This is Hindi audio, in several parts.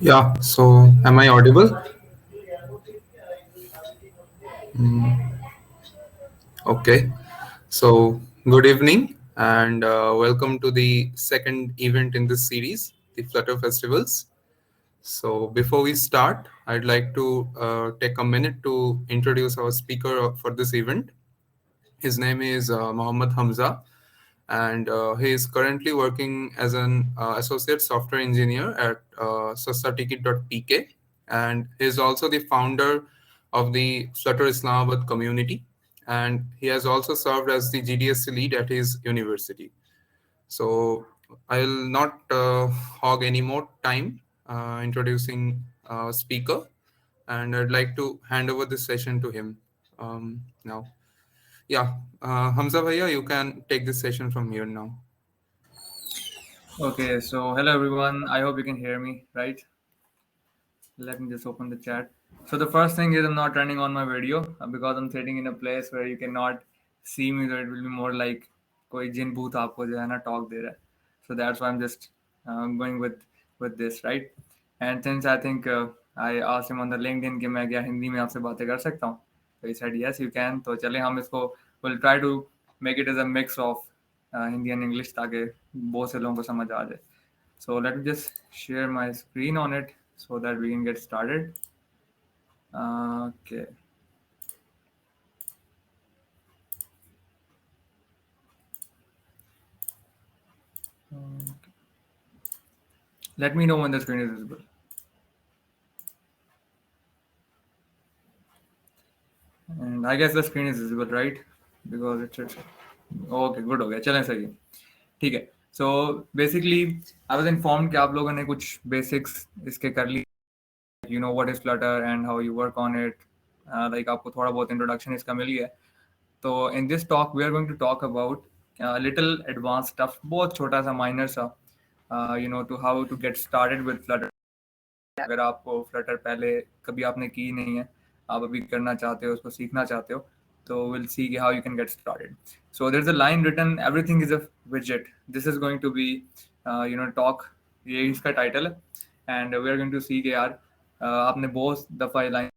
Yeah, so am I audible? Okay. So, good evening and welcome to the second event in this series, the Flutter Festivals. So, before we start, I'd like to take a minute to introduce our speaker for this event. His name is Mohammad Hamza, and he is currently working as an associate software engineer at sassaticket.pk, and he is also the founder of the Flutter Islamabad community, and he has also served as the GDSC lead at his university. So I'll not hog any more time introducing speaker, and I'd like to hand over this session to him now. Yeah, Hamza Bhaiya, you can take this session from here now. Okay, so hello everyone. I hope you can hear me, right? Let me just open the chat. So the first thing is I'm not running on my video because I'm sitting in a place where you cannot see me, so it will be more like कोई जिन भूत आपको जो है ना talk दे रहा है. So that's why I'm just going with this, right? And since I think I asked him on the LinkedIn कि मैं क्या हिंदी में आपसे बातें कर सकता हूँ, so he said yes you can. तो चले हम इसको we'll try to make it as a mix of Hindi and English ताकि बहुत से लोगों को समझ आ जाए. So let me just share my screen on it so that we can get started. Okay. Let me know when the screen is visible. And I guess the screen is visible, right? Because it's okay, good हो गया चलें सही है ठीक है. So basically I was informed कि आप लोगों ने कुछ basics इसके कर लिए. You know what is Flutter and how you work on it. Like आपको थोड़ा बहुत introduction इसका मिल गया. तो in this talk we are going to talk about little advanced stuff, बहुत छोटा सा minor सा, to how to get started with Flutter. अगर आपको फ्लटर पहले कभी आपने की नहीं है, आप अभी करना चाहते हो, उसको सीखना चाहते हो, तो will see how you can get started. So there is a line written, everything is a विजेट. This is going to be talk, ये इसका टाइटल है. And we are going to see के यार आपने बहुत दफ़ा line,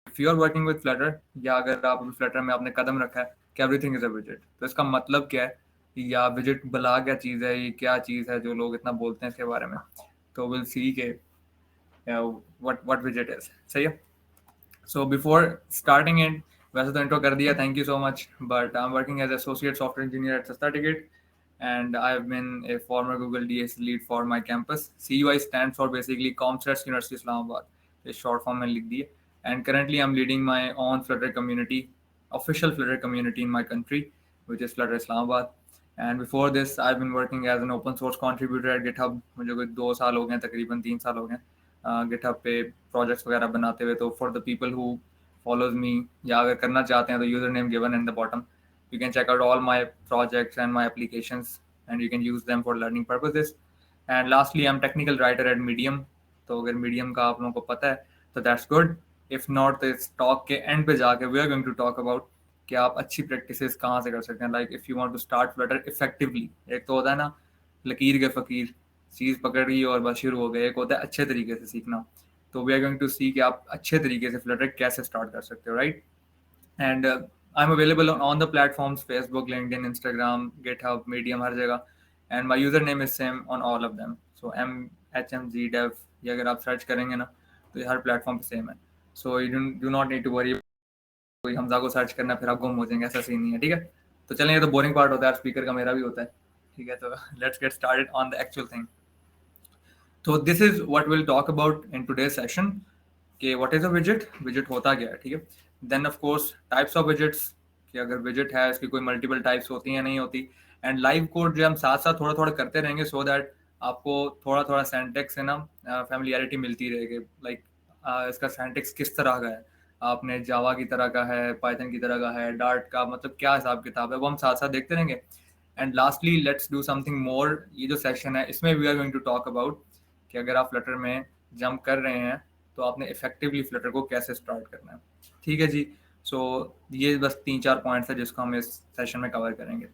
if you are working with Flutter या अगर आप अभी फ्लटर में आपने कदम रखा है कि एवरीथिंग इज अ विजेट, तो इसका मतलब क्या है या विजेट भला क्या चीज़ है, ये क्या चीज़ है जो लोग इतना बोलते हैं इसके बारे में. तो विल सी के what widget is. सही है. So before starting it, वैसे तो इंट्रो कर दिया, thank you so much, but I'm working as associate software engineer at Sasta Ticket, and I've been a former Google DS lead for my campus. CUI stands for basically ComStats University Islamabad. इस short form में लिख दिए. And currently I'm leading my own Flutter community, official Flutter community in my country, which is Flutter Islamabad. And before this, I've been working as an open source contributor at GitHub. मुझे कोई 2 साल हो गए, तकरीबन 3 साल हो गए गिटहब पे प्रोजेक्ट्स वगैरह बनाते हुए. तो for the people who follows me या अगर करना चाहते हैं तो user name given in the bottom, you can check out all my projects and my applications and you can use them for learning purposes. And lastly I am technical writer at Medium. तो अगर मीडियम का आप लोगों को पता है तो दैट्स गुड. इफ नॉट तो इस टॉक के एंड पे जाके we are going to talk about कि आप अच्छी प्रैक्टिसेस कहाँ से कर सकते हैं. Like if you want to start Flutter effectively, एक तो होता है ना लकीर के फ़कीर, चीज़ पकड़ी और बस शुरू हो गए, एक होता है अच्छे तरीके से सीखना. तो वी आर गोइंग टू सी कि आप अच्छे तरीके से फ्लटर कैसे स्टार्ट कर सकते हो, right. And I am available on the platforms Facebook, LinkedIn, Instagram, GitHub, Medium, हर जगह. And my user name is same on all of them. So MHMZ dev, ये अगर आप सर्च करेंगे ना तो ये हर प्लेटफॉर्म पे सेम है. So you do not need to worry कोई हमजा को सर्च करना फिर आप गुम हो जाएंगे, ऐसा सीन नहीं है, ठीक है. तो चलें, ये तो बोरिंग पार्ट होता है, स्पीकर का मेरा भी होता है, ठीक है. तो let's get started on the actual thing. तो this is what will talk about in today's session कि व्हाट इज अ विजेट, विजेट होता क्या है, ठीक है. Then of course types of widgets, कि अगर विजेट है इसकी कोई मल्टीपल टाइप्स होती हैं नहीं होती. एंड लाइव कोड जो हम साथ साथ थोड़ा थोड़ा करते रहेंगे सो दैट आपको थोड़ा थोड़ा सेंटेक्स है ना फैमिलियरिटी मिलती रहेगी. लाइक इसका सेंटेक्स किस तरह का है, आपने जावा की तरह का है, पाइथन की तरह का है, डार्ट का, मतलब क्या हिसाब किताब है, वो हम साथ साथ देखते रहेंगे. And lastly let's do something more. ये जो सेशन है इसमें we are going to talk about कि अगर आप फ्लटर में जंप कर रहे हैं तो आपने इफेक्टिवली फ्लटर को कैसे स्टार्ट करना है, ठीक है जी. सो ये बस 3-4 पॉइंट्स है जिसको हम इस सेशन में कवर करेंगे.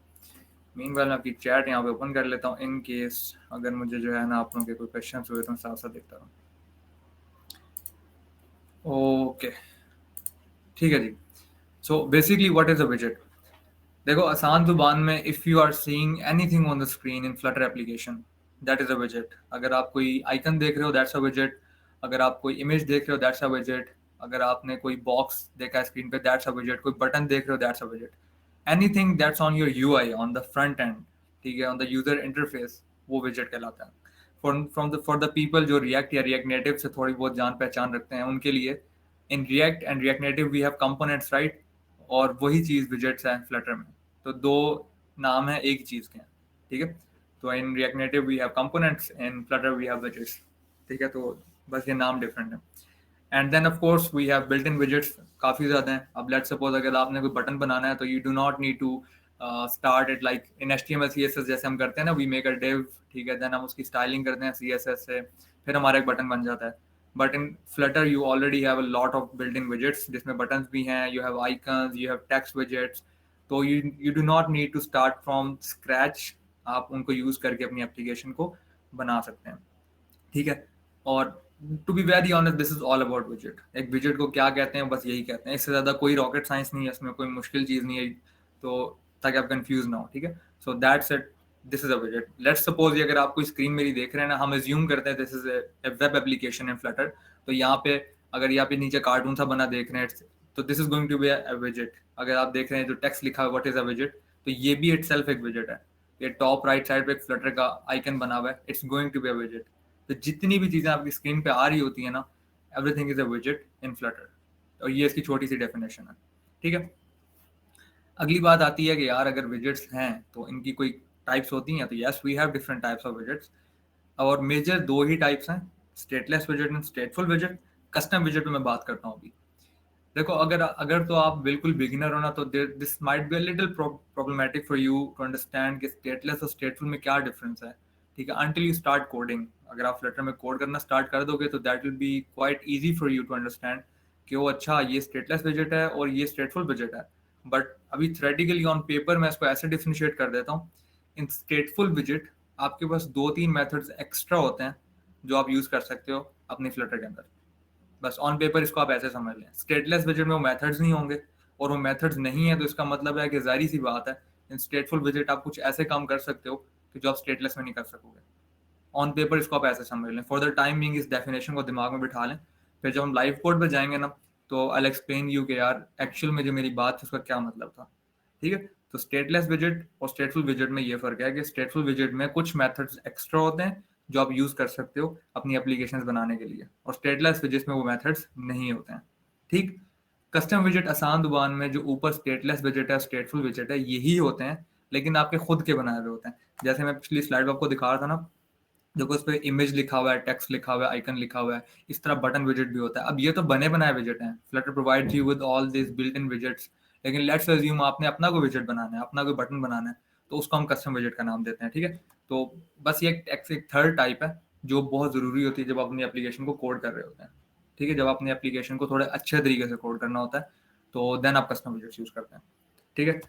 मीनवाइल मैं आपकी चैट यहाँ पे ओपन कर लेता हूँ इन केस अगर मुझे जो है ना आप लोगों के कोई क्वेश्चन हुए तो मैं साथ साथ देखता हूँ. ओके, ठीक है जी। So basically what is a विजेट? देखो आसान जुबान में, if you are seeing anything on the screen in Flutter application, that is a विजेट। अगर आप कोई आइकन देख रहे हो, दैट्स अ विजेट। अगर आप कोई इमेज देख रहे हो, दैट्स अ विजेट। अगर आपने कोई बॉक्स देखा है स्क्रीन पे, दैट्स अ विजेट। कोई बटन देख रहे हो, दैट्स अ विजेट। Anything that's on your UI, on the front end, ठीक है, ऑन द यूजर इंटरफेस, वो विजेट कहलाता है। फॉर द पीपल जो रिएक्ट या रिएक्ट नेटिव से थोड़ी बहुत जान पहचान रखते हैं, उनके लिए in React and React Native we have components, right? और वही चीज विजेट्स है फ्लटर में। तो दो नाम है एक ही चीज के हैं, ठीक है। तो in React Native we have components, in Flutter we have widgets, ठीक है। तो बस ये नाम डिफरेंट है। And then of course we have built in widgets, काफी ज्यादा हैं। अब लेट्स सपोज अगर आपने कोई बटन बनाना है, तो you do not need to start it like in HTML CSS जैसे हम करते हैं ना, वी मेक अ डिव, ठीक है, देन हम उसकी स्टाइलिंग करते हैं CSS से, फिर हमारा एक बटन बन जाता है। But in Flutter you already have a lot of built in widgets, जिसमें बटन्स भी हैं, you have icons, you have text widgets. तो you do not need to start from scratch, आप उनको यूज करके अपनी एप्लीकेशन को बना सकते हैं, ठीक है। और to be very honest, this is all about विजेट। एक विजेट को क्या कहते हैं, बस यही कहते हैं। इससे ज्यादा कोई रॉकेट साइंस नहीं है, इसमें कोई मुश्किल चीज नहीं है, तो ताकि आप कंफ्यूज ना हो, ठीक है। So that's it, this is a विजेट। लेट्स सपोज अगर आप कोई स्क्रीन मेरी देख रहे हैं ना, हम एज्यूम करते हैं this is a web application in Flutter. तो यहाँ पे अगर यहाँ पे नीचे कार्टून सा बना देख रहे हैं, तो this is going to be a विजेट। अगर आप देख रहे हैं जो टेक्स्ट लिखा है, व्हाट इज अ विजेट, तो ये भी इटसेल्फ एक विजेट है। ये टॉप राइट साइड पे एक फ्लटर का आइकन बना हुआ है, it's going to be a विजेट। तो जितनी भी चीजें आपकी स्क्रीन पे आ रही होती है ना, एवरीथिंग इज अ विजेट इन फ्लटर। और ये इसकी छोटी सी डेफिनेशन है, ठीक है। अगली बात आती है कि यार अगर विजेट्स हैं तो इनकी कोई टाइप्स होती हैं, तो yes we have different types of widgets. और मेजर दो ही टाइप्स हैं, स्टेटलेस विजेट एंड स्टेटफुल विजेट। कस्टम विजेट में मैं बात करता हूँ अभी। देखो अगर अगर तो आप बिल्कुल बिगिनर हो ना, तो this might be a little problematic for you to understand कि स्टेटलेस और स्टेटफुल में क्या डिफरेंस है, ठीक है, अंटिल यू स्टार्ट कोडिंग। अगर आप फ्लटर में कोड करना स्टार्ट कर दोगे, तो that will be quite easy for you to understand कि वो अच्छा ये स्टेटलेस विजेट है और ये स्टेटफुल विजेट है। बट अभी थ्योरेटिकली ऑन पेपर मैं इसको ऐसे डिफरेंशिएट कर देता हूँ। इन स्टेटफुल विजेट आपके पास दो तीन मेथड्स एक्स्ट्रा होते हैं जो आप यूज कर सकते हो अपनी फ्लटर के अंदर। बस ऑन पेपर इसको आप ऐसे समझ लें। स्टेटलेस विजेट में वो मेथड्स नहीं होंगे, और वो मेथड्स नहीं है तो इसका मतलब है कि जाहिर सी बात है, इन स्टेटफुल विजेट आप कुछ ऐसे काम कर सकते हो कि जो आप स्टेटलेस में नहीं कर सकोगे। ऑन पेपर इसको आप ऐसे समझ लें। फॉर द टाइम बिंग इस डेफिनेशन को दिमाग में बिठा लें, फिर जब हम लाइव कोड पे जाएंगे ना, तो आई एक्सप्लेन यू कि यार एक्चुअल में जो मेरी बात थी उसका क्या मतलब था, ठीक है। तो स्टेटलेस विजेट और स्टेटफुल विजेट में ये फर्क है कि स्टेटफुल विजेट में कुछ मेथड्स एक्स्ट्रा होते हैं जो आप यूज कर सकते हो अपनी एप्लीकेशंस बनाने के लिए, और स्टेटलेस विजेट में वो मेथड्स नहीं होते हैं, ठीक। कस्टम विजेट आसान जुबान में जो ऊपर स्टेटलेस विजेट है, स्टेटफुल विजेट है, यही होते हैं, लेकिन आपके खुद के बनाए हुए होते हैं। जैसे मैं पिछली स्लाइड में आपको दिखा रहा था ना, देखो उस पर इमेज लिखा हुआ है, टेक्स्ट लिखा हुआ है, आइकन लिखा हुआ है, इस तरह बटन विजेट भी होता है। अब ये तो बने बनाए विजेट हैं, Flutter provides you with all this built in widgets. लेकिन लेट्स अज्यूम आपने अपना कोई विजेट बनाना है, अपना कोई बटन बनाना है, तो उसको हम कस्टम विजेट का नाम देते हैं, ठीक है। तो बस ये एक थर्ड टाइप है जो बहुत जरूरी होती है जब आप अपनी एप्लीकेशन को कोड कर रहे होते हैं, ठीक है। जब अपनी एप्लीकेशन को थोड़े अच्छे तरीके से कोड करना होता है, तो देन आप कस्टम विजेट्स यूज करते हैं, ठीक है।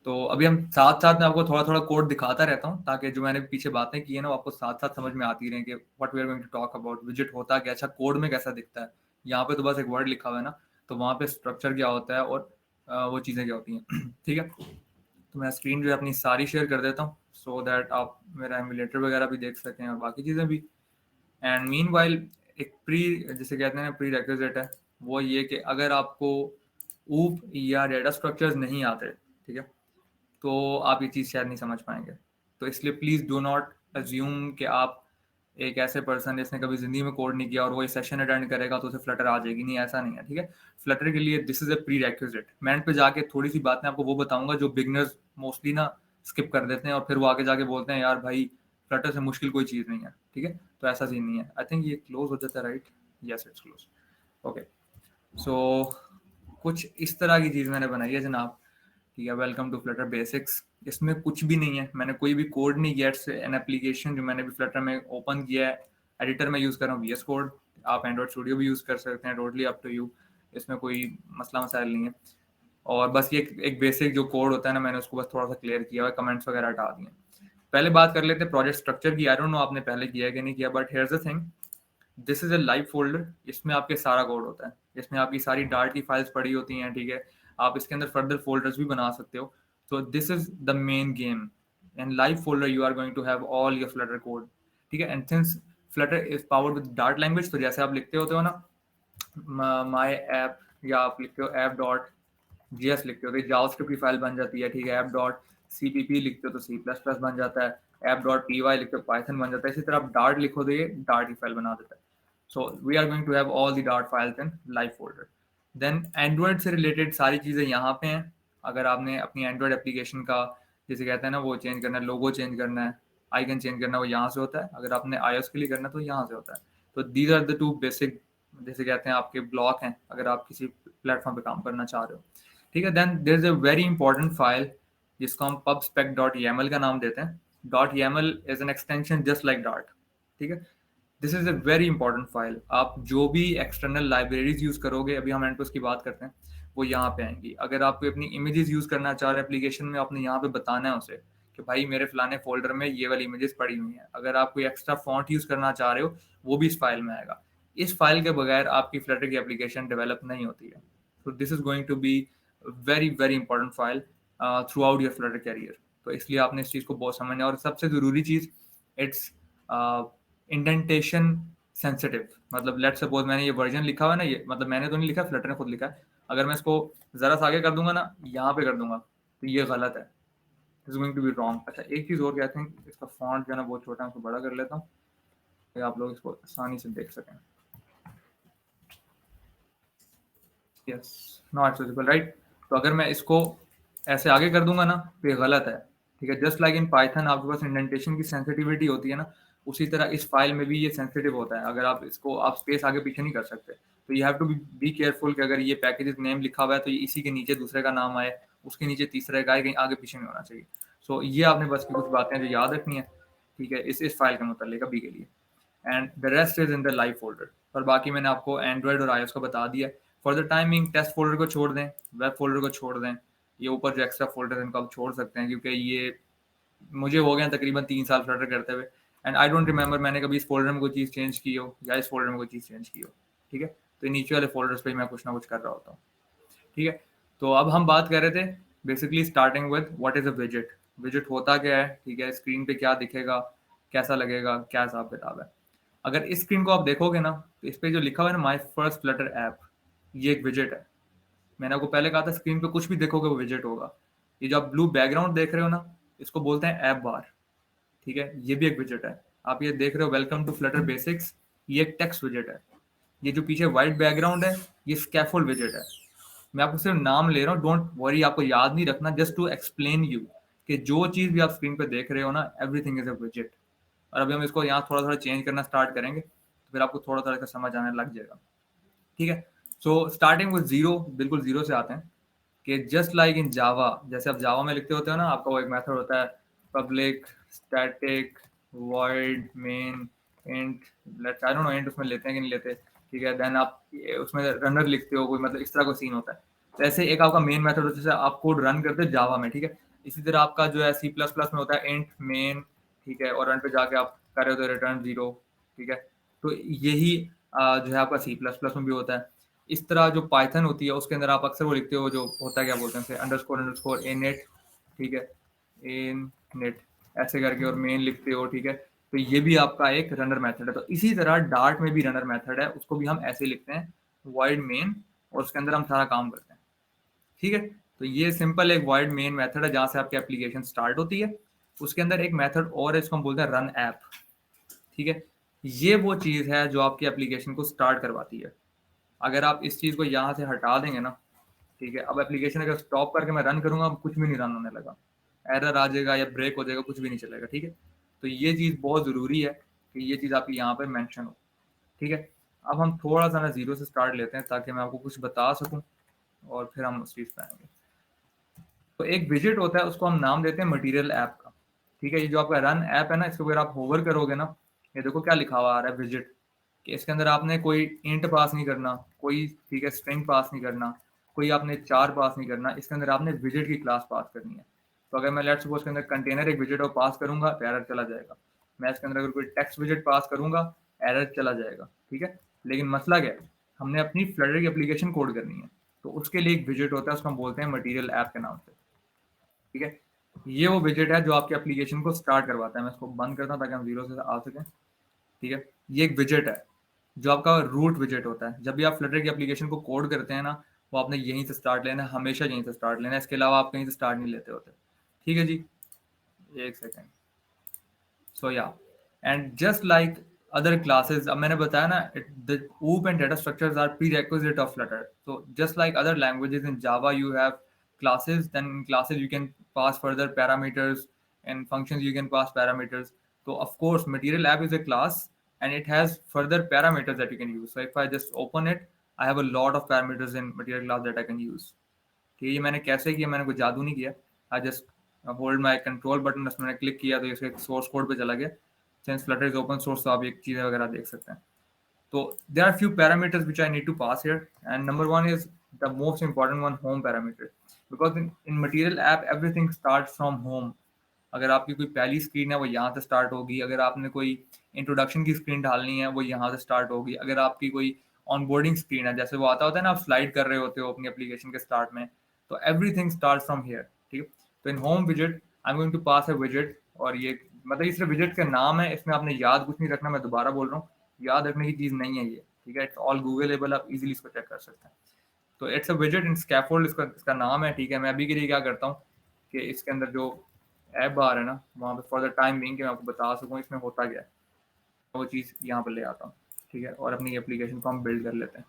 तो अभी हम साथ साथ में आपको थोड़ा थोड़ा कोड दिखाता रहता हूँ, ताकि जो मैंने पीछे बातें की है ना, वो आपको साथ साथ समझ में आती रहे कि what we are going to talk about. विजेट होता क्या, अच्छा कोड में कैसा दिखता है। यहाँ पे तो बस एक वर्ड लिखा हुआ है ना, तो वहाँ पे स्ट्रक्चर क्या होता है और वो चीज़ें क्या होती हैं ठीक है। तो मैं स्क्रीन जो है अपनी सारी शेयर कर देता हूँ, सो दैट आप मेरा एमुलेटर वगैरह भी देख सकें और बाकी चीज़ें भी। एंड मीन वाइल एक प्री, जिसे कहते हैं प्री रेक्विजिट है, वो ये कि अगर आपको ऊप या डेटा स्ट्रक्चर्स नहीं आते, ठीक है, तो आप ये चीज़ शायद नहीं समझ पाएंगे। तो इसलिए प्लीज़ डू नॉट अज्यूम कि आप एक ऐसे पर्सन जिसने कभी जिंदगी में कोड नहीं किया और वो ये सेशन अटेंड करेगा तो उसे फ्लटर आ जाएगी। नहीं, ऐसा नहीं है, ठीक है। फ्लटर के लिए this is a pre requisite. मैं एंड पे जाके थोड़ी सी बातें आपको वो बताऊंगा जो बिगनर्स मोस्टली ना स्किप कर देते हैं, और फिर वो आगे जाके बोलते हैं यार भाई फ्लटर से मुश्किल कोई चीज़ नहीं है, ठीक है। तो ऐसा सीन नहीं है। आई थिंक ये क्लोज हो जाता है, right? Yes, it's close. Okay, so कुछ इस तरह की चीज़ मैंने बनाई है जनाब, ठीक है। Welcome to Flutter basics. इसमें कुछ भी नहीं है, मैंने कोई भी कोड नहीं किया। इट्स एन एप्लीकेशन जो मैंने भी फ्लटर में ओपन किया है। एडिटर में यूज़ कर रहा हूँ VS कोड। आप एंड्रॉइड स्टूडियो भी यूज़ कर सकते हैं, टोटली अप टू यू। इसमें कोई मसला मसाइल नहीं है। और बस ये एक बेसिक जो कोड होता है ना, मैंने उसको बस थोड़ा सा क्लियर किया हुआ है, कमेंट्स वगैरह हटा दिए। पहले बात कर लेते हैं प्रोजेक्ट स्ट्रक्चर की। आई डोंट नो आपने पहले किया है कि नहीं किया, but here's the thing. This is a lib folder, इसमें आपके सारा कोड होता है, इसमें आपकी सारी डार्ट की फाइल्स पड़ी होती हैं, ठीक है। आप इसके अंदर फर्दर फोल्डर्स भी बना सकते हो। तो this is the main game, and lib folder you are going to have all your Flutter code, ठीक है। And since Flutter is powered with Dart language, तो जैसे आप लिखते होते हो ना माई ऐप, या आप लिखते हो ऐप डॉट जीएस लिखते हो तो जावास्क्रिप्ट की फाइल बन जाती है, ठीक है। ऐप डॉट सीपीपी लिखते हो तो सी प्लस प्लस बन जाता है, ऐप डॉट पी वाई लिखते हो पाइथन बन जाता है। इसी तरह आप डार्ट लिखो तो ये डार्ट की फाइल बना देता है। So we are going to have all the Dart files in lib folder. Then Android से रिलेटेड सारी चीज़ें यहाँ पे हैं। अगर आपने अपनी एंड्रॉयड एप्लीकेशन का, जैसे कहते हैं ना, वो चेंज करना है, लोगो चेंज करना है, आइकन चेंज करना है, वो यहाँ से होता है। अगर आपने iOS के लिए करना है तो यहाँ से होता है। तो these are the two basic, जैसे कहते हैं, आपके ब्लॉक हैं अगर आप किसी प्लेटफॉर्म पे काम करना चाह रहे हो, ठीक है। Then there is a very important file जिसको हम pubspec.yaml का नाम देते हैं। .yaml is an extension just like Dart, ठीक है। This is a very important file. आप जो भी एक्सटर्नल लाइब्रेरीज यूज करोगे, अभी हम एंड की बात करते हैं, वो यहाँ पे आएंगी। अगर आप अपनी इमेजेस यूज करना चाह रहे हैं एप्लीकेशन में, आपने यहाँ पे बताना है उसे कि भाई मेरे फलाने फोल्डर में ये वाली इमेजेस पड़ी हुई हैं। अगर आप कोई एक्स्ट्रा फॉन्ट यूज करना चाह रहे हो, वो भी इस फाइल में आएगा। इस फाइल के बगैर आपकी फ्लटर की एप्लीकेशन डेवलप नहीं होती है। तो this is going to be very very important file throughout your Flutter career. तो इसलिए आपने इस चीज़ को बहुत समझना है। और सबसे ज़रूरी चीज़, इट्स इंडेंटेशन सेंसिटिव। मतलब लेट्स सपोज मैंने ये वर्जन लिखा हुआ है ना, ये मतलब मैंने तो नहीं लिखा, फ्लटर ने खुद लिखा है। अगर मैं इसको ज़रा सा आगे कर दूंगा ना, यहाँ पे कर दूंगा, तो ये गलत है, is going to be wrong. अच्छा, एक चीज़ और कहते हैं, इसका फॉन्ट जो है ना बहुत छोटा है, उसको बड़ा कर लेता हूँ ताकि आप लोग इसको आसानी से देख सकें। Yes, not visible, right. तो अगर मैं इसको ऐसे आगे कर दूंगा ना, तो ये गलत है, ठीक है। जस्ट लाइक इन पाइथन आपके पास इंडेंटेशन की सेंसिटिविटी होती है ना, उसी तरह इस फाइल में भी ये सेंसिटिव होता है। अगर आप इसको, आप स्पेस आगे पीछे नहीं कर सकते। तो you have to be careful कि अगर ये पैकेज नेम लिखा हुआ है तो ये इसी के नीचे दूसरे का नाम आए, उसके नीचे तीसरे का आए, कहीं आगे पीछे नहीं होना चाहिए। सो ये आपने बस की कुछ बातें जो याद रखनी है, ठीक है, इस फाइल के मुतालिक अभी के लिए। And the rest is in the live folder. और बाकी मैंने आपको एंड्रॉयड और iOS को बता दिया। For the timing test folder को छोड़ दें, वेब फोल्डर को छोड़ दें, ये ऊपर जो एक्स्ट्रा फोल्डर है इनको आप छोड़ सकते हैं, क्योंकि ये मुझे हो गया तकरीबन 3 साल फ्लटर करते हुए, एंड आई डोंट रिमेंबर मैंने कभी इस फोल्डर में कोई चीज़ चेंज की हो या इस फोल्डर में कोई चीज़ चेंज की हो, ठीक है। तो नीचे वाले फोल्डर्स पे मैं कुछ ना कुछ कर रहा होता हूँ, ठीक है। तो अब हम बात कर रहे थे basically starting with what is a विजेट। विजेट होता क्या है, ठीक है, स्क्रीन पे क्या दिखेगा, कैसा लगेगा, क्या हिसाब किताब है। अगर इस स्क्रीन को आप देखोगे ना, तो इस पे जो लिखा हुआ है ना, माई फर्स्ट फ्लटर ऐप, ये एक विजेट है। मैंने आपको पहले कहा था स्क्रीन पे कुछ भी देखोगे वो विजेट होगा। ये जो आप ब्लू बैकग्राउंड देख रहे हो ना, इसको बोलते हैं ऐप बार, ठीक है। ये भी एक विजेट है। आप ये देख रहे हो वेलकम टू फ्लटर बेसिक्स, ये एक टेक्स्ट विजेट है। ये जो पीछे व्हाइट बैकग्राउंड है, ये स्कैफोल्ड विजेट है। मैं आपको सिर्फ नाम ले रहा हूँ, डोंट वरी, आपको याद नहीं रखना, जस्ट टू एक्सप्लेन यू कि जो चीज़ भी आप स्क्रीन पे देख रहे हो ना, एवरीथिंग इज अ विजेट। और अभी हम इसको यहाँ थोड़ा थोड़ा चेंज करना स्टार्ट करेंगे, तो फिर आपको थोड़ा थोड़ा समझ आने लग जाएगा, ठीक है। सो स्टार्टिंग विद जीरो, बिल्कुल जीरो से आते हैं कि जस्ट लाइक इन जावा, जैसे आप जावा में लिखते होते हो ना, आपका वो एक मेथड होता है public static void main int, let's I don't know int उसमें लेते हैं कि नहीं लेते, ठीक है। देन आप उसमें रनर लिखते हो कोई, मतलब इस तरह का सीन होता है। तो ऐसे एक आपका मेन मेथड होता है, जैसे आप कोड रन करते हो जावा में, ठीक है। इसी तरह आपका जो है सी प्लस प्लस में होता है इंट मेन, ठीक है, और रन पे जाके आप कर रहे हो तो रिटर्न जीरो, ठीक है। तो यही जो है आपका सी प्लस प्लस में भी होता है। इस तरह जो पाइथन होती है उसके अंदर आप अक्सर वो लिखते हो, जो होता है क्या बोलते हैं, अंडरस्कोर ए नेट, ठीक है, ए नेट ऐसे करके, और मेन लिखते हो, ठीक है। तो ये भी आपका एक रनर मेथड है। तो इसी तरह डार्ट में भी रनर मेथड है, उसको भी हम ऐसे लिखते हैं वाइड मेन, और उसके अंदर हम सारा काम करते हैं, ठीक है। तो ये सिंपल एक वाइड मेन मेथड है जहाँ से आपकी एप्लीकेशन स्टार्ट होती है। उसके अंदर एक मेथड और है, इसको हम बोलते हैं रन ऐप, ठीक है। ये वो चीज़ है जो आपकी एप्लीकेशन को स्टार्ट करवाती है। अगर आप इस चीज़ को यहाँ से हटा देंगे ना, ठीक है, अब एप्लीकेशन अगर स्टॉप करके मैं रन करूंगा, अब कुछ भी नहीं रन होने लगा, एरर आ जाएगा या ब्रेक हो जाएगा, कुछ भी नहीं चलेगा, ठीक है। तो ये चीज़ बहुत ज़रूरी है कि ये चीज़ आपकी यहाँ पर मेंशन हो, ठीक है। अब हम थोड़ा सा ना जीरो से स्टार्ट लेते हैं ताकि मैं आपको कुछ बता सकूं, और फिर हम उस चीज़ पे आएंगे। तो एक विजिट होता है, उसको हम नाम देते हैं मटेरियल ऐप का, ठीक है। ये जो आपका रन ऐप है ना, इसको अगर आप होवर करोगे ना, ये देखो क्या लिखा हुआ आ रहा है विजिट, कि इसके अंदर आपने कोई इंट पास नहीं करना, कोई, ठीक है, स्ट्रिंग पास नहीं करना, कोई आपने चार पास नहीं करना, इसके अंदर आपने विजिट की क्लास पास करनी है। तो अगर मैं लेट्स सपोज के अंदर कंटेनर एक विजिट और पास करूंगा तो एरर चला जाएगा। मैं इसके अंदर अगर कोई टेक्स्ट विजिट पास करूंगा एरर चला जाएगा, ठीक है। लेकिन मसला क्या है, हमने अपनी फ्लटर की एप्लीकेशन कोड करनी है, तो उसके लिए एक विजेट होता है, उसको हम बोलते हैं मटेरियल ऐप के नाम से, ठीक है। ये वो विजेट है जो आपके एप्लीकेशन को स्टार्ट करवाता है। मैं इसको बंद करता हूँ ताकि हम जीरो से आ सकें, ठीक है। ये एक विजेट है जो आपका रूट विजेट होता है। जब भी आप फ्लटर की एप्लीकेशन को कोड करते हैं ना, वो आपने यहीं से स्टार्ट लेना है, हमेशा यहीं से स्टार्ट लेना है, इसके अलावा आप कहीं से स्टार्ट नहीं लेते होते, ठीक है जी। एक सेकेंड। सो या and just like other classes, अब मैंने बताया ना, the OOP and data structures are prerequisite of Flutter. So just like other languages, in Java you have classes, then in classes you can pass further parameters, and functions you can pass parameters. So of course material app is a class and it has further parameters that you can use. So if I just open it, I have a lot of parameters in material class that I can use. ठीक है, ये मैंने कैसे किया, मैंने कोई जादू नहीं किया। I just hold my control button, बस मैंने क्लिक किया तो इसके सोर्स कोड पे चला गया। Since Flutter is open source, तो आप ये चीज़ें वगैरह देख सकते हैं। तो there are few parameters which I need to pass here, and number one is the most important one, home parameter. Because in material app everything start from home. अगर आपकी कोई पहली स्क्रीन है वो यहाँ से स्टार्ट होगी, अगर आपने कोई इंट्रोडक्शन की स्क्रीन डालनी है वो यहाँ से स्टार्ट होगी, अगर आपकी कोई ऑनबोर्डिंग स्क्रीन है, जैसे वो आता होता है ना, आप स्लाइड कर रहे होते हो अपनी एप्लीकेशन के स्टार्ट में, तो एवरीथिंग स्टार्ट फ्रॉम हियर, ठीक है। तो इन home विजेट I am going to pass a विजेट, और ये मतलब ये सिर्फ विजेट का नाम है, इसमें आपने याद कुछ नहीं रखना, मैं दोबारा बोल रहा हूँ, याद रखने की चीज़ नहीं है ये, ठीक है। इट्स ऑल गूगलेबल, आप इजीली इसको चेक कर सकते हैं। तो इट्स अ विजेट इन स्कैफोल्ड, इसका नाम है, ठीक है। मैं अभी के लिए क्या करता हूँ कि इसके अंदर जो ऐप बार है ना, वहाँ पे फॉर द टाइम बिंग, कि मैं आपको बता सकूँ इसमें होता क्या है, वो चीज़ यहाँ पर ले आता हूँ, ठीक है। और अपनी एप्लीकेशन को हम बिल्ड कर लेते हैं।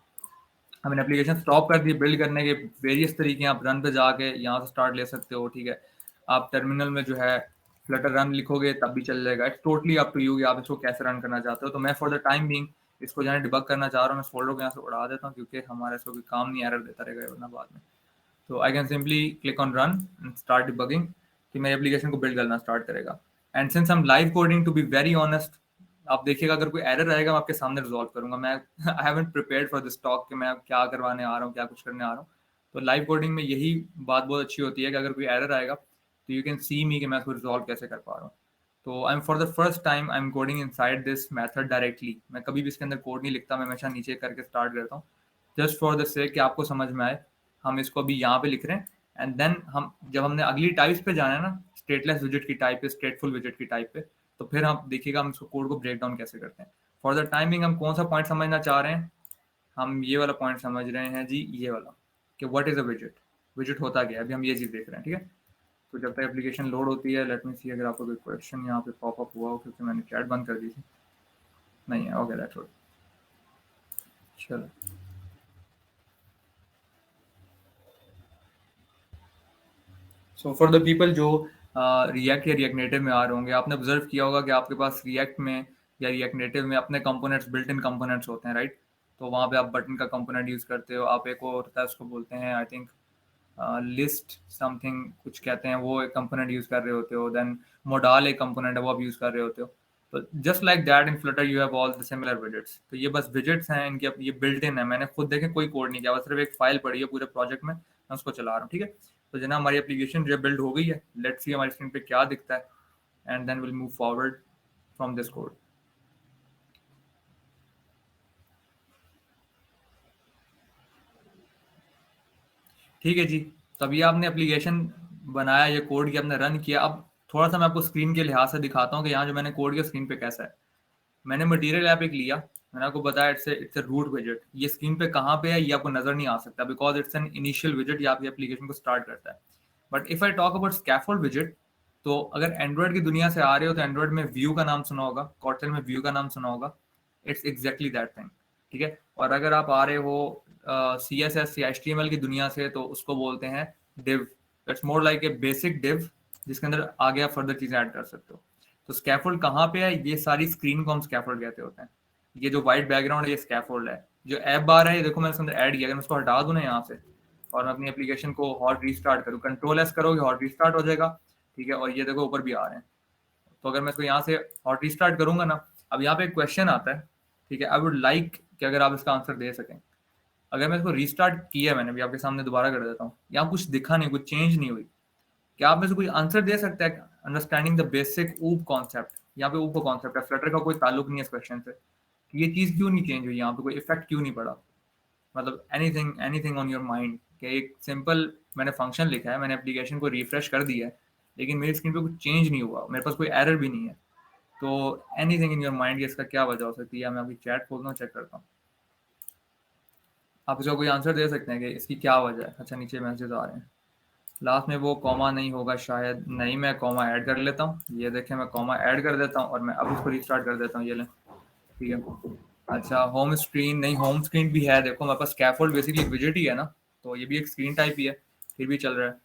हमने एप्लीकेशन स्टॉप कर दी, बिल्ड करने के वेरियस तरीके हैं, आप रन पे जाके यहाँ से स्टार्ट ले सकते हो, ठीक है। आप टर्मिनल में जो है फ्लटर रन लिखोगे तब भी चल जाएगा, it's totally up to you कि आप इसको कैसे रन करना चाहते हो। तो मैं फॉर द टाइम बिंग इसको जहाँ डिबग करना चाह रहा हूँ, मैं इस फोल्डर को यहाँ से उड़ा देता हूँ, क्योंकि हमारा इसको कोई काम नहीं, एरर देता रहेगा वरना बाद में। तो I can simply click on run and start debugging, कि मेरी एप्लीकेशन को बिल्ड करना स्टार्ट करेगा। एंड सिंस हम live coding, to be very honest, आप देखिएगा अगर कोई एरर आएगा मैं आपके सामने रिजॉल्व करूंगा। मैं I haven't prepared for this talk कि मैं क्या करवाने आ रहा हूँ, क्या कुछ करने आ रहा हूँ। तो लाइव कोडिंग में यही बात बहुत अच्छी होती है कि अगर कोई एरर आएगा तो यू कैन सी मी कि मैं उसको रिजॉल्व कैसे कर पा रहा हूँ। तो I am for the first time I am coding inside this method directly. मैं कभी भी इसके अंदर कोड नहीं लिखता, मैं हमेशा नीचे करके स्टार्ट करता हूँ, जस्ट फॉर द सेक कि आपको समझ में आए। हम इसको अभी यहाँ पे लिख रहे हैं, एंड देन हम जब हमने अगली टाइप्स पे जाना है ना, स्टेटलेस विजेट की टाइप पे, स्टेटफुल विजेट की टाइप पे, तो फिर आप देखिएगा हम इसको कोड को ब्रेक डाउन कैसे करते हैं। फॉर द टाइमिंग हम कौन सा पॉइंट समझना चाह रहे हैं, हम ये वाला पॉइंट समझ रहे हैं जी, ये वाला, कि व्हाट इज अ विजेट, विजेट होता क्या है, अभी हम ये चीज़ देख रहे हैं, ठीक है। तो जब तक एप्लीकेशन लोड होती है, लेट मी सी अगर आपको कोई क्वेश्चन यहाँ पे पॉप अप हुआ हो, क्योंकि मैंने चैट बंद कर दी थी, नहीं है, ओके दैट्स गुड। चलो, सो फॉर द पीपल जो रिएक्ट या रिएक्ट नेटिव में आ रहे होंगे, आपने ऑब्जर्व किया होगा कि आपके पास रिएक्ट में या रिएक्ट नेटिव में अपने कंपोनेंट्स, बिल्ट इन कंपोनेंट्स होते हैं, राइट। तो वहाँ पे आप बटन का कंपोनेंट यूज़ करते हो, आप एक और होता है उसको बोलते हैं आई थिंक लिस्ट समथिंग कुछ कहते हैं, वो एक कंपोनेंट यूज़ कर रहे होते हो। देन मोडाल एक कंपोनेंट है, वो आप यूज़ कर रहे होते हो। तो just like that in Flutter you have all the similar widgets. तो ये बस विजेट्स हैं, इनके ये बिल्ट इन है, मैंने खुद देखे कोई कोड नहीं किया, बस सिर्फ एक फाइल पड़ी है पूरे प्रोजेक्ट में, मैं उसको चला रहा हूँ, ठीक है। तो जना हमारी एप्लीकेशन जो बिल्ड हो गई है, लेट्स सी हमारी स्क्रीन पे क्या दिखता है, and then will move forward from this code. ठीक है जी। तो अभी आपने एप्लीकेशन बनाया, ये कोड किया, आपने रन किया। अब थोड़ा सा मैं आपको स्क्रीन के लिहाज से दिखाता हूँ कि यहाँ जो मैंने कोड किया स्क्रीन पे कैसा है। मैंने मटेरियल ऐप एक लिया, मैंने आपको बताया इट्स ए रूट विजेट। ये स्क्रीन पे कहाँ पे है ये आपको नजर नहीं आ सकता, बिकॉज इट्स एन इनिशियल विजेट, ये आपकी एप्लीकेशन को स्टार्ट करता है। But if I talk about scaffold विजेट, तो अगर एंड्रॉइड की दुनिया से आ रहे हो तो एंड्रॉइड में व्यू का नाम सुना होगा, कॉटल में व्यू का नाम सुना होगा, इट्स एग्जैक्टली दैट थिंग, ठीक है। और अगर आप आ रहे हो CSS या HTML की दुनिया से, तो उसको बोलते हैं div। It's more like a basic div, जिसके अंदर आगे आप फर्दर चीजें ऐड कर सकते हो। तो स्कैफोल्ड कहाँ पे है, ये सारी स्क्रीन को हम स्कैफोल्ड कहते होते हैं। ये जो व्हाइट बैकग्राउंड है ये स्कैफोल्ड है। जो ऐप बार है ये देखो मैंने इसके अंदर ऐड किया, अगर मैं इसको हटा दूं ना यहाँ से, और मैं अपनी एप्लीकेशन को हॉट रीस्टार्ट करूँ, कंट्रोल एस करोगे हॉट रीस्टार्ट हो जाएगा, ठीक है। और ये देखो ऊपर भी आ रहे हैं। तो अगर मैं इसको यहाँ से हॉट रीस्टार्ट करूंगा ना, अब यहाँ पे एक क्वेश्चन आता है, ठीक है। आई वुड लाइक कि अगर आप इसका आंसर दे सकें। अगर मैं इसको रीस्टार्ट किया, मैंने भी आपके सामने दोबारा कर देता हूँ, यहाँ कुछ दिखा नहीं, कुछ चेंज नहीं हुई, क्या आप में से कोई आंसर दे सकता है, अंडरस्टैंडिंग द बेसिक ऊप कॉन्सेप्ट। यहाँ पे ऊप कॉन्सेप्ट है, फ्लटर का कोई ताल्लुक नहीं है इस क्वेश्चन से। कि ये चीज़ क्यों नहीं चेंज हुई, यहाँ पे कोई इफेक्ट क्यों नहीं पड़ा, मतलब एनीथिंग ऑन योर माइंड, कि एक सिंपल मैंने फंक्शन लिखा है, मैंने एप्लीकेशन को रिफ्रेश कर दिया है, लेकिन मेरी स्क्रीन पे कुछ चेंज नहीं हुआ, मेरे पास कोई एरर भी नहीं है। तो एनीथिंग इन योर माइंड, इसका क्या वजह हो सकती है? मैं अभी चैट खोलता हूँ, चेक करता हूँ। आप इसका कोई आंसर दे सकते हैं कि इसकी क्या वजह है? अच्छा, नीचे मैसेज आ रहे हैं। लास्ट में वो कॉमा नहीं होगा शायद, नहीं, मैं कॉमा ऐड कर लेता हूँ, ये देखें, मैं कॉमा ऐड कर देता हूँ और मैं अब इसको रिस्टार्ट कर देता हूँ, ये लें, ठीक है। अच्छा, होम स्क्रीन नहीं, होम स्क्रीन भी है, देखो मेरे पास स्कैफोल्ड बेसिकली विजेट ही है ना, तो ये भी एक स्क्रीन टाइप ही है, फिर भी चल रहा है।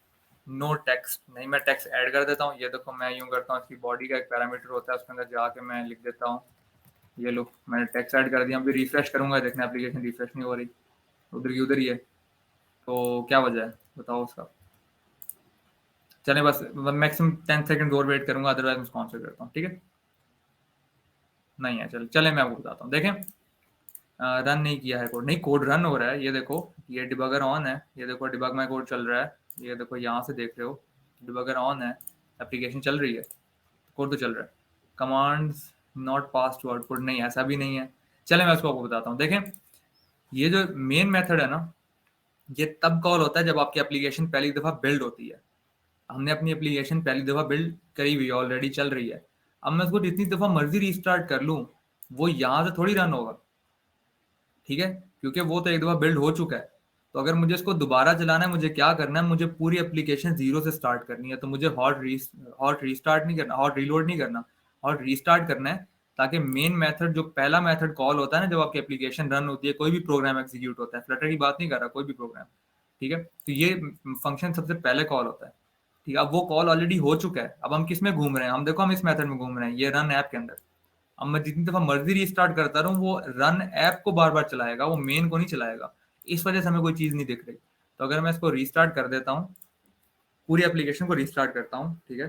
नो टेक्स्ट नहीं, मैं टेक्स्ट ऐड कर देता हूँ, ये देखो मैं यूँ करता हूँ, इसकी बॉडी का एक पैरामीटर होता है, उसके अंदर जाके मैं लिख देता हूँ, ये लो मैंने टेक्स्ट ऐड कर दिया। अभी रिफ्रेश करूंगा, देखना एप्लीकेशन रिफ्रेश नहीं हो रही, उधर की उधर ही है, तो क्या वजह है बताओ उसका? चले बस मैक्सिमम 10 सेकंड और वेट करूंगा, अदरवाइज मैं स्पॉन्सर करता हूँ, ठीक है। नहीं है, चले मैं आपको बताता हूँ, देखें। रन नहीं किया है कोड, नहीं कोड रन हो रहा है, ये देखो, ये डिबगर ऑन है, ये देखो डिबग माई कोड चल रहा है, ये देखो यहाँ से देख रहे हो, डिबगर ऑन है, एप्लीकेशन चल रही है, कोड तो चल रहा है। Commands not pass to output, नहीं ऐसा भी नहीं है। चले मैं उसको आपको बताता हूँ, देखें, ये जो मेन मेथड है ना, ये तब कॉल होता है जब आपकी एप्लीकेशन पहली दफ़ा बिल्ड होती है। हमने अपनी एप्लीकेशन पहली दफ़ा बिल्ड करी हुई है, ऑलरेडी चल रही है, अब मैं उसको जितनी दफ़ा मर्जी रीस्टार्ट कर लूँ, वो यहाँ से थोड़ी रन होगा, ठीक है, क्योंकि वो तो एक दफ़ा बिल्ड हो चुका है। तो अगर मुझे इसको दोबारा चलाना है, मुझे क्या करना है, मुझे पूरी एप्लीकेशन जीरो से स्टार्ट करनी है। तो मुझे हॉट रीस्टार्ट नहीं करना, हॉट रीलोड नहीं करना, हॉट रीस्टार्ट करना है, ताकि मेन मेथड, जो पहला मेथड कॉल होता है ना जब आपकी एप्लीकेशन रन होती है, कोई भी प्रोग्राम एग्जीक्यूट होता है, फ्लटर की बात नहीं कर रहा, कोई भी प्रोग्राम, ठीक है, तो ये फंक्शन सबसे पहले कॉल होता है, ठीक है। अब वो कॉल ऑलरेडी हो चुका है, अब हम किस में घूम रहे हैं, हम देखो हम इस मेथड में घूम रहे हैं, ये रन ऐप के अंदर। अब मैं जितनी दफा मर्जी रीस्टार्ट करता रहूं, वो रन ऐप को बार बार चलाएगा, वो मेन को नहीं चलाएगा, इस वजह से हमें कोई चीज नहीं दिख रही। तो अगर मैं इसको रीस्टार्ट कर देता हूँ, पूरी एप्लीकेशन को रीस्टार्ट करता हूँ, ठीक है,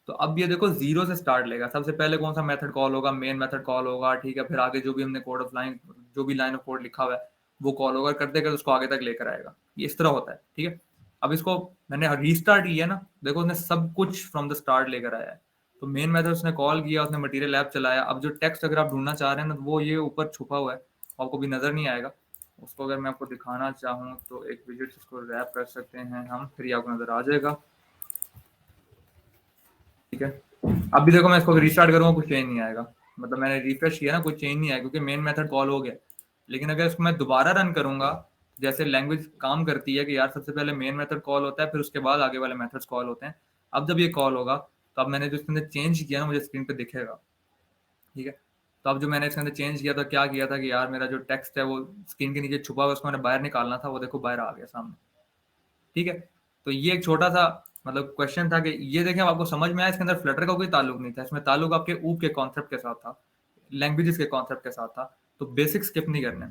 तो अब ये देखो जीरो से स्टार्ट लेगा। सबसे पहले कौन सा मेथड कॉल होगा? मेन मेथड कॉल होगा, ठीक है, फिर आगे जो भी हमने कोड ऑफ लाइन, जो भी लाइन ऑफ कोड लिखा हुआ है वो कॉल होगा, करते करते उसको आगे तक लेकर आएगा, ये इस तरह होता है, ठीक है। अब इसको मैंने रीस्टार्ट किया ना, देखो उसने सब कुछ फ्रॉम द स्टार्ट लेकर आया है। तो मेन मेथड उसने कॉल किया, उसने मटेरियल ऐप चलाया। अब जो टेक्स्ट अगर आप ढूंढना चाह रहे हैं ना, तो वो ये ऊपर छुपा हुआ है, आपको भी नजर नहीं आएगा। उसको अगर मैं आपको दिखाना चाहूँ तो एक विजेट इसको रैप कर सकते हैं हम, फिर आपको नजर आ जाएगा, ठीक है। अब भी देखो मैं इसको रिस्टार्ट करूंगा, कुछ चेंज नहीं आएगा, मतलब मैंने रिफ्रेश किया ना, कुछ चेंज नहीं आया, क्योंकि मेन मेथड कॉल हो गया। लेकिन अगर इसको मैं दोबारा रन करूंगा, जैसे लैंग्वेज काम करती है कि यार सबसे पहले मेन मेथड कॉल होता है, फिर उसके बाद आगे वाले मेथड्स कॉल होते हैं। अब जब ये कॉल होगा, तो अब मैंने जो इसके अंदर चेंज किया ना, मुझे स्क्रीन पे दिखेगा, ठीक है। तो अब जो मैंने इसके अंदर चेंज किया था, क्या किया था कि यार मेरा जो टेक्स्ट है वो स्क्रीन के नीचे छुपा हुआ है, उसको मैंने बाहर निकालना था, वो देखो बाहर आ गया सामने, ठीक है। तो ये एक छोटा सा मतलब क्वेश्चन था कि ये देखें, आपको समझ में आया, इसके अंदर फ्लटर का कोई ताल्लुक नहीं था, इसमें ताल्लुक आपके ऊप के कॉन्सेप्ट के साथ था, लैंग्वेजेस के कॉन्सेप्ट के साथ था। तो बेसिक स्किप नहीं करने,